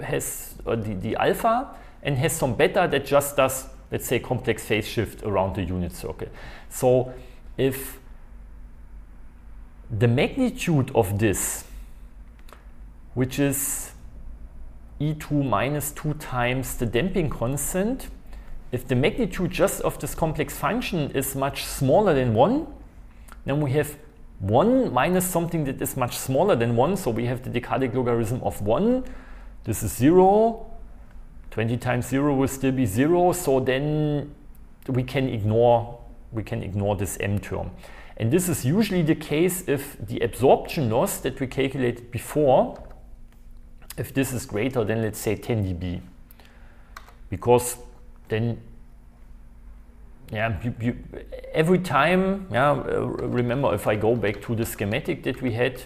has the alpha, and has some beta that just does, let's say, complex phase shift around the unit circle. So if the magnitude of this, which is E2 minus 2 times the damping constant, if the magnitude just of this complex function is much smaller than 1, then we have 1 minus something that is much smaller than 1, so we have the decadic logarithm of 1. This is 0. 20 times 0 will still be 0, so then we can ignore this m term. And this is usually the case if the absorption loss that we calculated before, if this is greater than, let's say, 10 dB. Because then, every time, remember if I go back to the schematic that we had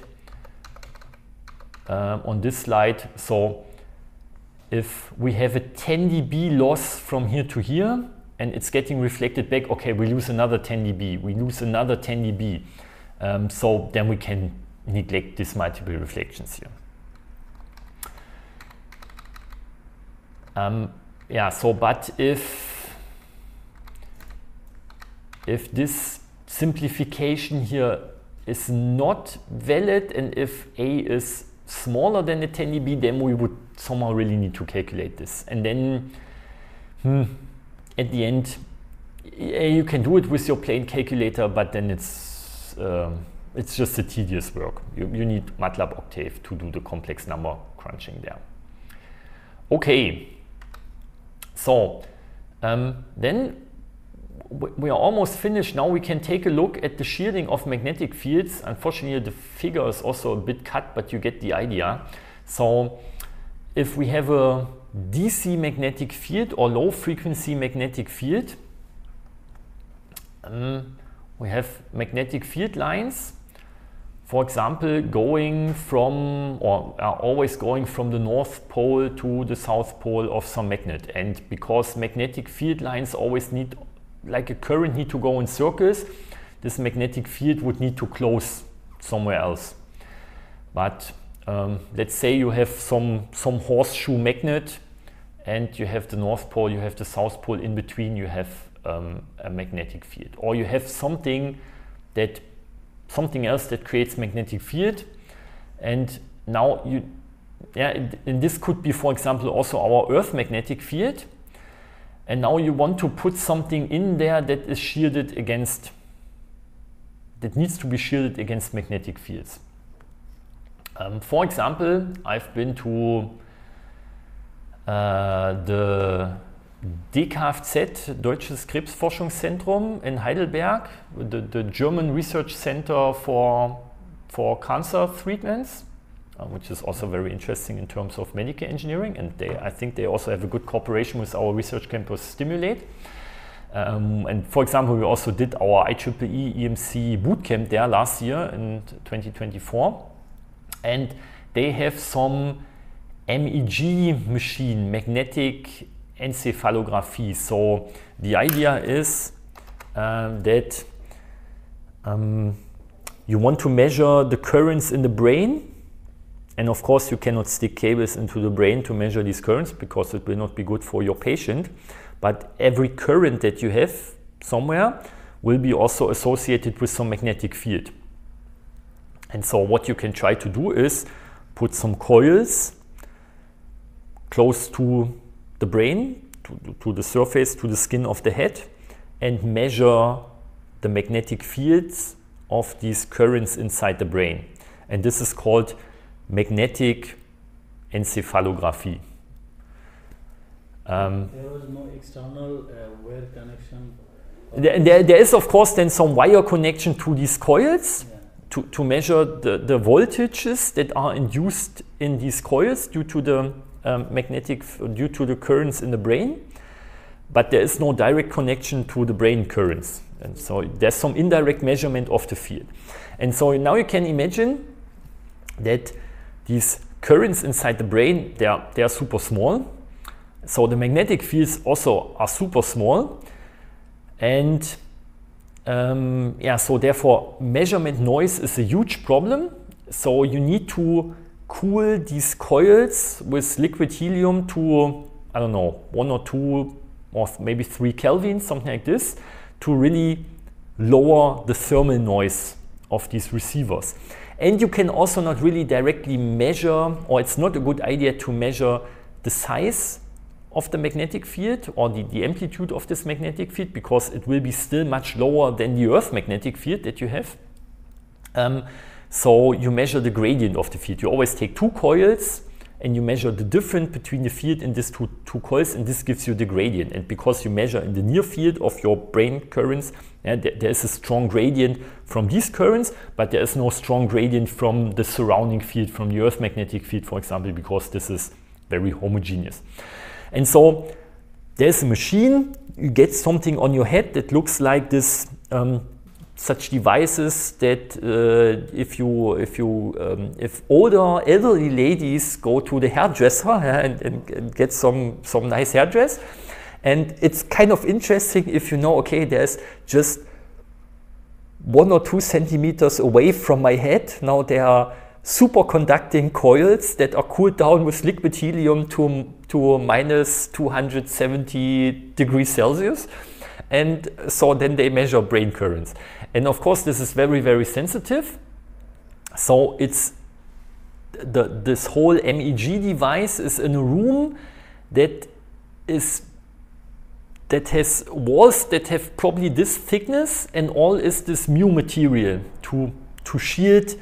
on this slide, so if we have a 10 dB loss from here to here, and it's getting reflected back, okay, we lose another 10 dB, we lose another 10 dB. So then we can neglect these multiple reflections here. But if this simplification here is not valid, and if A is smaller than the 10 dB, then we would somehow really need to calculate this. And then at the end, you can do it with your plain calculator, but then it's just a tedious work. You need MATLAB Octave to do the complex number crunching there. Okay, so then we are almost finished. Now we can take a look at the shielding of magnetic fields. Unfortunately, the figure is also a bit cut, but you get the idea. So if we have a DC magnetic field or low frequency magnetic field, we have magnetic field lines, for example, going from, or are always going from the North Pole to the South Pole of some magnet. And because magnetic field lines always need, like a current, need to go in circles, this magnetic field would need to close somewhere else. But let's say you have some horseshoe magnet, and you have the North Pole, you have the South Pole, in between you have a magnetic field. Or you have something else that creates magnetic field, and now and this could be, for example, also our Earth magnetic field, and now you want to put something in there that is shielded against, that needs to be shielded against magnetic fields. For example, I've been to the DKFZ, Deutsches Krebsforschungszentrum in Heidelberg, the German Research Center for cancer treatments, which is also very interesting in terms of medical engineering, and I think they also have a good cooperation with our research campus Stimulate. And for example, we also did our IEEE EMC bootcamp there last year in 2024, and they have some MEG machine, magnetic encephalography. So the idea is that you want to measure the currents in the brain, and of course you cannot stick cables into the brain to measure these currents because it will not be good for your patient, but every current that you have somewhere will be also associated with some magnetic field. And so what you can try to do is put some coils close to the brain, to the surface, to the skin of the head, and measure the magnetic fields of these currents inside the brain. And this is called magnetic encephalography. There was no external wire connection? There is, of course, then some wire connection to these coils, to measure the voltages that are induced in these coils due to the due to the currents in the brain. but there is no direct connection to the brain currents. And so there's some indirect measurement of the field. And so now you can imagine that these currents inside the brain, they are super small. So the magnetic fields also are super small. And so therefore measurement noise is a huge problem. So you need to cool these coils with liquid helium to, I don't know, 1 or 2 or maybe 3 Kelvin, something like this, to really lower the thermal noise of these receivers. And you can also not really directly measure, or it's not a good idea to measure the size of the magnetic field or the amplitude of this magnetic field, because it will be still much lower than the Earth magnetic field that you have. So you measure the gradient of the field. You always take 2 coils and you measure the difference between the field in these two coils, and this gives you the gradient. And because you measure in the near field of your brain currents, there is a strong gradient from these currents, but there is no strong gradient from the surrounding field, from the Earth magnetic field, for example, because this is very homogeneous. And so there's a machine, you get something on your head that looks like this, such devices that if older elderly ladies go to the hairdresser and get some nice hairdress, and it's kind of interesting if you know, okay, there's just 1 or 2 centimeters away from my head. Now there are superconducting coils that are cooled down with liquid helium to minus 270 degrees Celsius. And so then they measure brain currents. And of course, this is very, very sensitive. So it's this whole MEG device is in a room that has walls that have probably this thickness, and all is this mu material to shield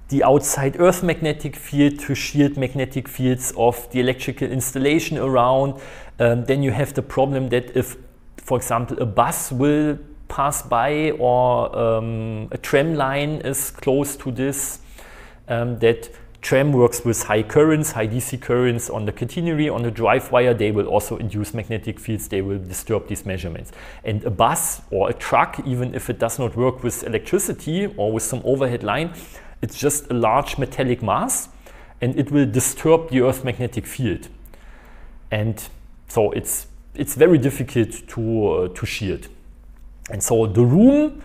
the outside Earth magnetic field, to shield magnetic fields of the electrical installation around. Then you have the problem that if, for example, a bus will pass by, or a tram line is close to this, that tram works with high currents, high DC currents on the catenary, on the drive wire, they will also induce magnetic fields, they will disturb these measurements. And a bus or a truck, even if it does not work with electricity or with some overhead line, it's just a large metallic mass, and it will disturb the Earth magnetic field. And so it's very difficult to shield. And so the room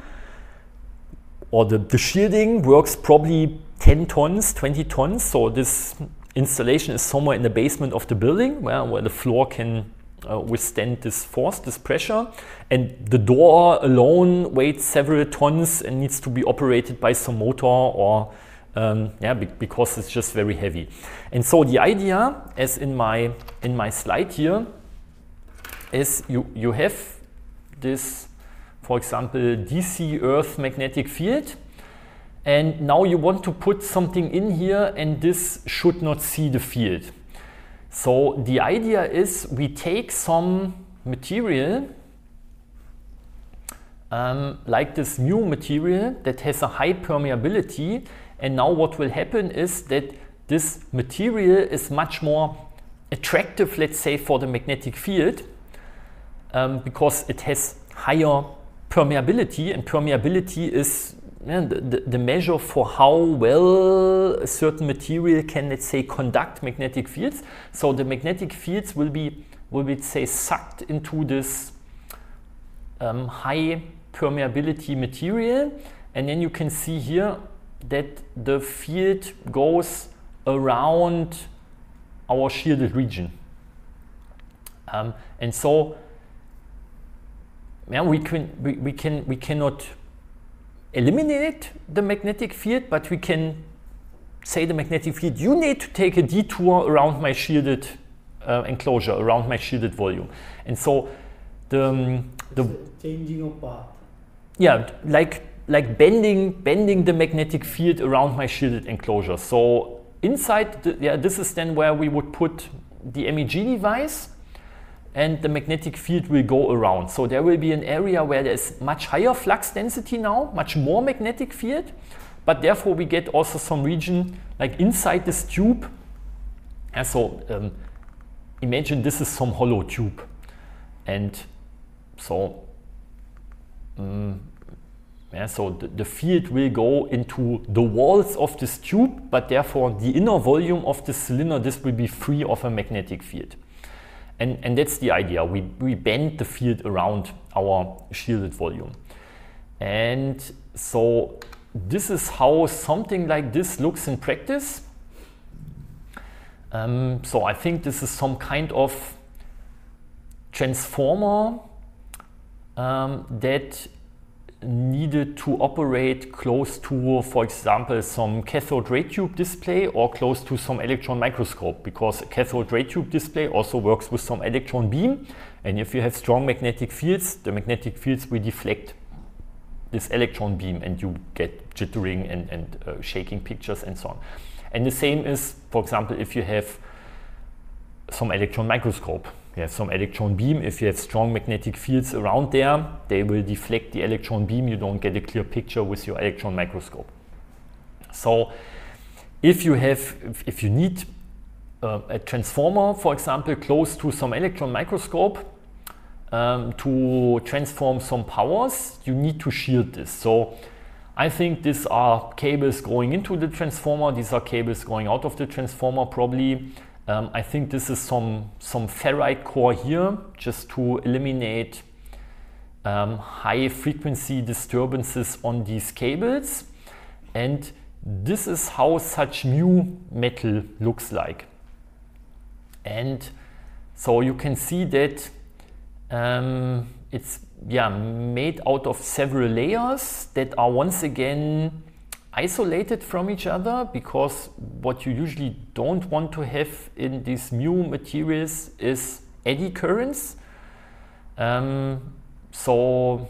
or the shielding works probably 10 tons, 20 tons. So this installation is somewhere in the basement of the building where the floor can withstand this force, this pressure. And the door alone weighs several tons and needs to be operated by some motor, or because it's just very heavy. And so the idea, as in my slide here, is you have this, for example, DC Earth magnetic field, and now you want to put something in here, and this should not see the field. So the idea is we take some material like this mu material that has a high permeability, and now what will happen is that this material is much more attractive, let's say, for the magnetic field, because it has higher permeability, and permeability is the measure for how well a certain material can, let's say, conduct magnetic fields. So the magnetic fields will be say, sucked into this high permeability material, and then you can see here that the field goes around our shielded region. And so we cannot eliminate the magnetic field, but we can say the magnetic field, you need to take a detour around my shielded enclosure, around my shielded volume. And so the changing of path. Yeah, like bending the magnetic field around my shielded enclosure. So inside, this is then where we would put the MEG device, and the magnetic field will go around. So there will be an area where there's much higher flux density now, much more magnetic field, but therefore we get also some region like inside this tube. And so imagine this is some hollow tube, And so, so the field will go into the walls of this tube, but therefore the inner volume of the cylinder, this will be free of a magnetic field. And that's the idea. We bend the field around our shielded volume. And so this is how something like this looks in practice. So I think this is some kind of transformer that needed to operate close to, for example, some cathode ray tube display or close to some electron microscope, because a cathode ray tube display also works with some electron beam, and if you have strong magnetic fields, the magnetic fields will deflect this electron beam and you get jittering and shaking pictures and so on. And the same is, for example, if you have some electron microscope. You have some electron beam. If you have strong magnetic fields around there, they will deflect the electron beam. You don't get a clear picture with your electron microscope. So if you need a transformer, for example, close to some electron microscope to transform some powers, you need to shield this. So I think these are cables going into the transformer. These are cables going out of the transformer probably. I think this is some ferrite core here, just to eliminate high frequency disturbances on these cables. And this is how such mu metal looks like. And so you can see that it's made out of several layers that are once again isolated from each other, because what you usually don't want to have in these mu materials is eddy currents. So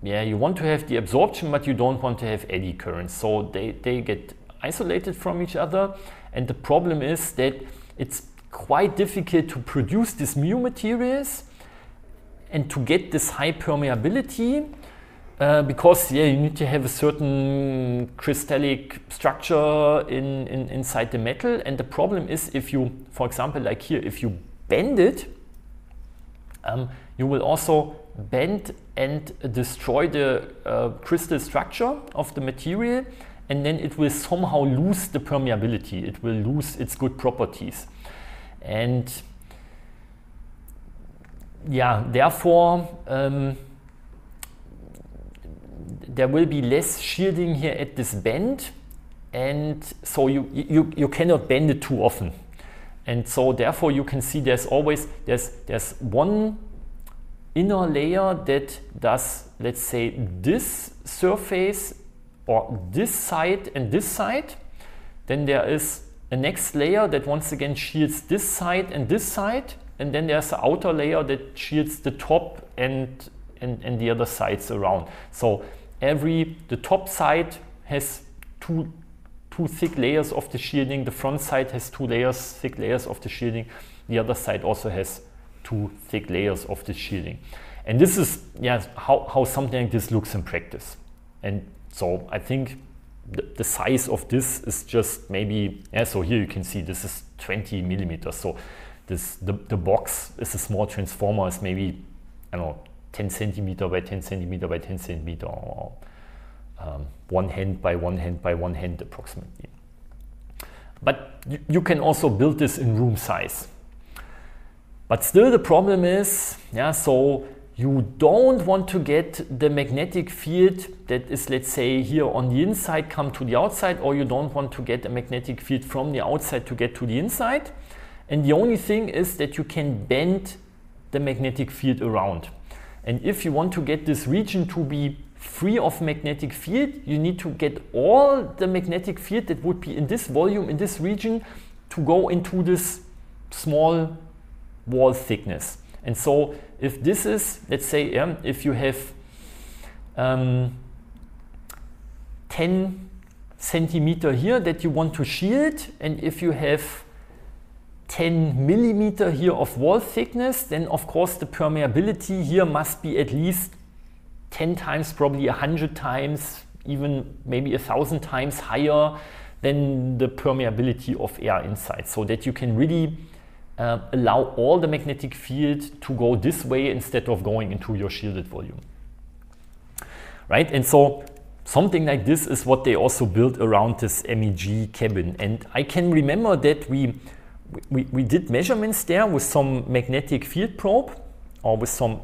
you want to have the absorption, but you don't want to have eddy currents. So they get isolated from each other. And the problem is that it's quite difficult to produce these mu materials and to get this high permeability. Because you need to have a certain crystallic structure inside the metal, and the problem is, if you, for example, like here, if you bend it, you will also bend and destroy the crystal structure of the material, and then it will somehow lose the permeability. It will lose its good properties, and therefore there will be less shielding here at this bend, and so you cannot bend it too often. And so therefore you can see there's one inner layer that does, let's say, this surface or this side and this side. Then there is a next layer that once again shields this side and this side, and then there's an outer layer that shields the top and the other sides around. So the top side has two thick layers of the shielding, the front side has thick layers of the shielding, the other side also has two thick layers of the shielding. And this is how something like this looks in practice. And so I think the size of this is just maybe, so here you can see this is 20 millimeters. So the box is a small transformer, is maybe, I don't know, 10 centimeter by 10 centimeter by 10 centimeter, or 1 hand by 1 hand by 1 hand approximately. But you can also build this in room size. But still the problem is, so you don't want to get the magnetic field that is, let's say, here on the inside come to the outside, or you don't want to get a magnetic field from the outside to get to the inside. And the only thing is that you can bend the magnetic field around. And if you want to get this region to be free of magnetic field, you need to get all the magnetic field that would be in this volume, in this region, to go into this small wall thickness. And so if this is, let's say, if you have 10 centimeter here that you want to shield, and if you have 10 millimeter here of wall thickness, then of course the permeability here must be at least 10 times, probably 100 times, even maybe 1,000 times higher than the permeability of air inside, so that you can really allow all the magnetic field to go this way instead of going into your shielded volume. Right, and so something like this is what they also built around this MEG cabin. And I can remember that we did measurements there with some magnetic field probe or with some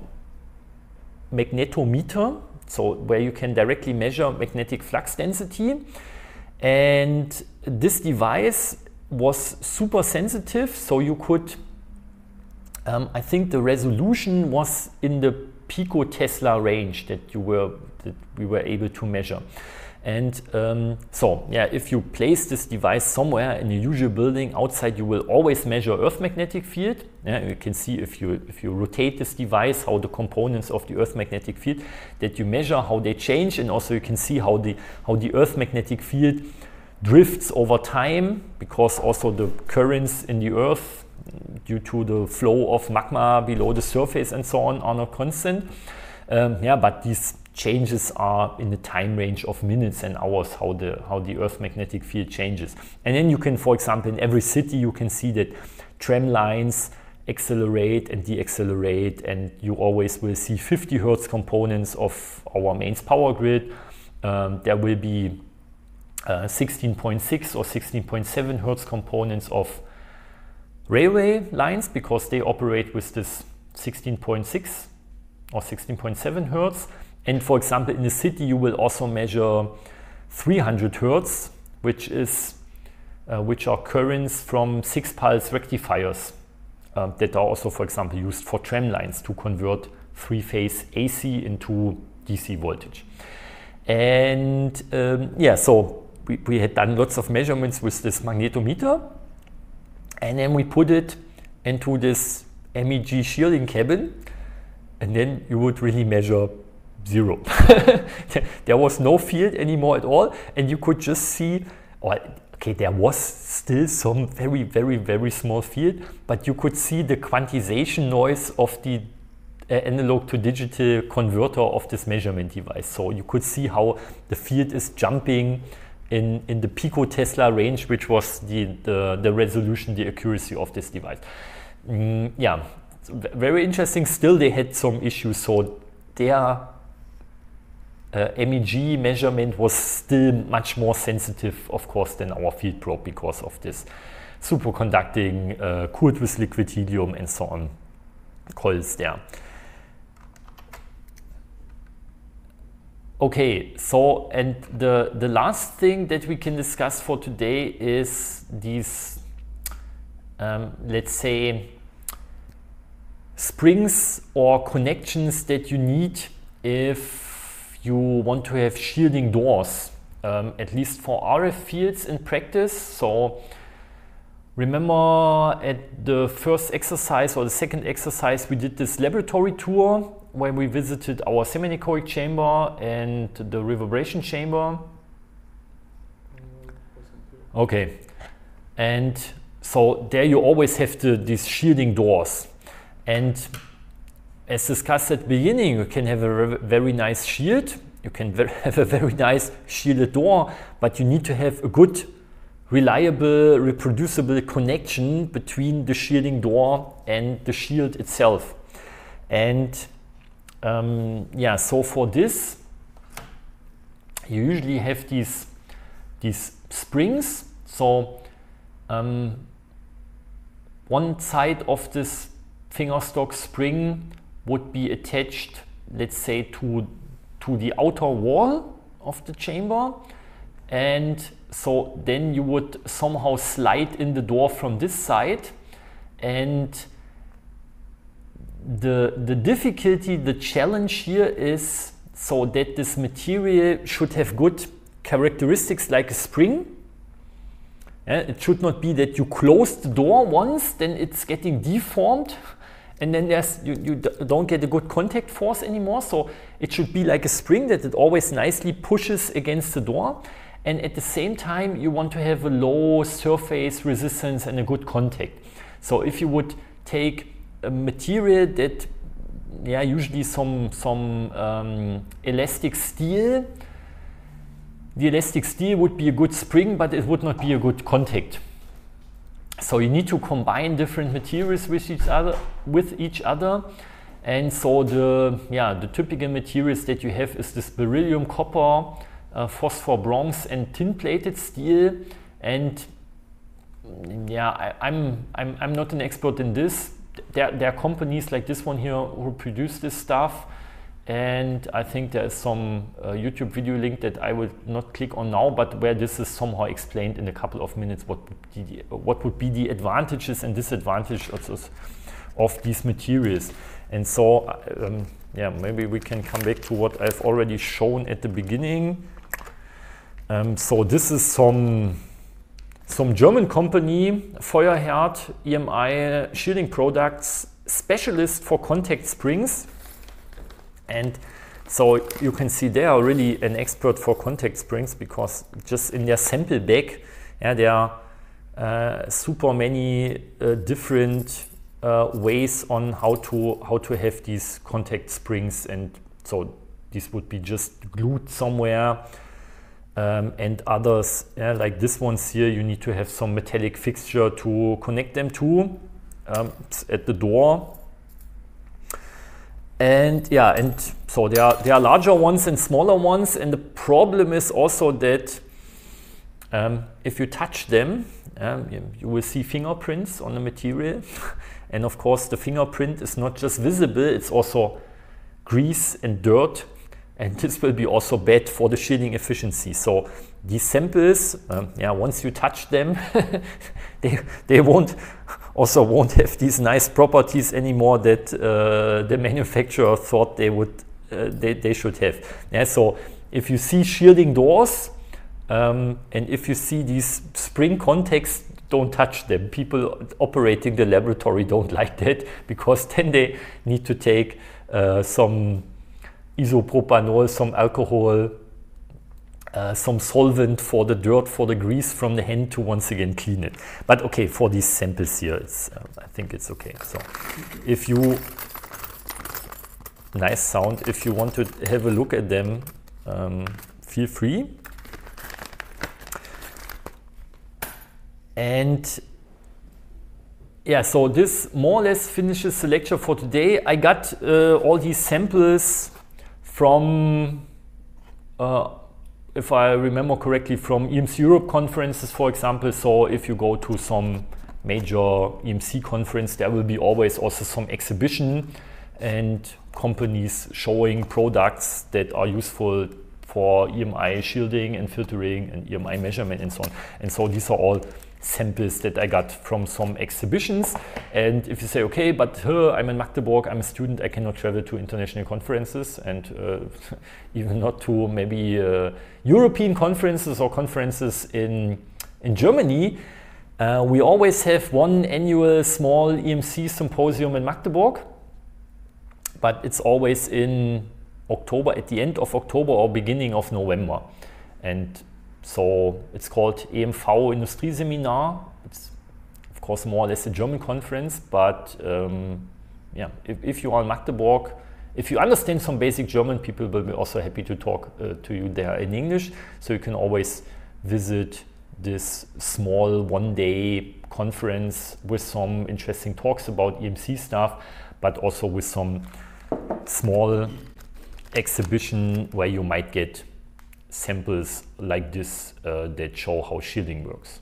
magnetometer, so where you can directly measure magnetic flux density. And this device was super sensitive, so you could, I think the resolution was in the picotesla range that we were able to measure. And so yeah, if you place this device somewhere in a usual building outside, you will always measure Earth magnetic field. Yeah, you can see if you rotate this device, how the components of the Earth magnetic field that you measure, how they change, and also you can see how the Earth magnetic field drifts over time, because also the currents in the Earth due to the flow of magma below the surface and so on are not constant. Yeah, but these changes are in the time range of minutes and hours, how the Earth magnetic field changes. And then you can, for example, in every city you can see that tram lines accelerate and decelerate, and you always will see 50 Hertz components of our mains power grid. There will be 16.6 or 16.7 Hertz components of railway lines, because they operate with this 16.6 or 16.7 Hertz. And for example, in the city, you will also measure 300 Hertz, which are currents from 6-pulse rectifiers that are also, for example, used for tram lines to convert three-phase AC into DC voltage. And yeah, so we had done lots of measurements with this magnetometer, and then we put it into this MEG shielding cabin, and then you would really measure zero. There was no field anymore at all, and you could just see, okay, there was still some very, very, very small field, but you could see the quantization noise of the analog to digital converter of this measurement device. So you could see how the field is jumping in the picotesla range, which was the resolution, the accuracy of this device. Yeah, very interesting. Still, they had some issues. So their MEG measurement was still much more sensitive, of course, than our field probe, because of this superconducting, cooled with liquid helium and so on coils there. Okay, so and the last thing that we can discuss for today is these, let's say, springs or connections that you need if you want to have shielding doors, at least for RF fields in practice. So remember at the first exercise or the second exercise, we did this laboratory tour where we visited our semi-anechoic chamber and the reverberation chamber. Okay, and so there you always have these shielding doors. And as discussed at the beginning, you can have a very nice shield, you can have a very nice shielded door, but you need to have a good, reliable, reproducible connection between the shielding door and the shield itself. And yeah, so for this, you usually have these springs. So one side of this fingerstock spring would be attached, let's say, to the outer wall of the chamber, and so then you would somehow slide in the door from this side. And the difficulty, the challenge here is so that this material should have good characteristics like a spring. It should not be that you close the door once, then it's getting deformed, and then you don't get a good contact force anymore. So it should be like a spring, that it always nicely pushes against the door. And at the same time, you want to have a low surface resistance and a good contact. So if you would take a material that, yeah, usually some elastic steel, the elastic steel would be a good spring, but it would not be a good contact. So you need to combine different materials with each other. And so the typical materials that you have is this beryllium, copper, phosphor, bronze, and tin-plated steel. And yeah, I'm not an expert in this. There are companies like this one here who produce this stuff, and I think there is some YouTube video link that I will not click on now, but where this is somehow explained in a couple of minutes what would be the advantages and disadvantages of these materials. And so yeah, maybe we can come back to what I've already shown at the beginning. So this is some German company, Feuerherd EMI shielding products, specialist for contact springs. And so you can see they are really an expert for contact springs, because just in their sample bag, yeah, there are super many different ways on how to have these contact springs. And so these would be just glued somewhere. And others, yeah, like this ones here, you need to have some metallic fixture to connect them to at the door. And yeah, and so there are larger ones and smaller ones, and the problem is also that if you touch them, you will see fingerprints on the material. And of course, the fingerprint is not just visible, it's also grease and dirt. And this will be also bad for the shielding efficiency. So these samples, once you touch them, they won't have these nice properties anymore that the manufacturer thought they should have. Yeah, so if you see shielding doors, and if you see these spring contacts, don't touch them. People operating the laboratory don't like that, because then they need to take some isopropanol, some alcohol, some solvent for the dirt, for the grease from the hand to once again clean it. But okay, for these samples here, I think it's okay. So if you, nice sound, if you want to have a look at them, feel free. And yeah, so this more or less finishes the lecture for today. I got all these samples from, if I remember correctly, from EMC Europe conferences, for example. So if you go to some major EMC conference, there will be always also some exhibition and companies showing products that are useful for EMI shielding and filtering and EMI measurement and so on. And so these are all samples that I got from some exhibitions. And if you say, okay, but I'm in Magdeburg, I'm a student, I cannot travel to international conferences, and even not to maybe European conferences or conferences in Germany, we always have one annual small EMC symposium in Magdeburg, but it's always in October, at the end of October or beginning of November. And so it's called EMV Industrieseminar. It's of course more or less a German conference, but yeah, if you are in Magdeburg, if you understand some basic German, people will be also happy to talk to you there in English. So you can always visit this small one-day conference with some interesting talks about EMC stuff, but also with some small exhibition where you might get samples like this that show how shielding works.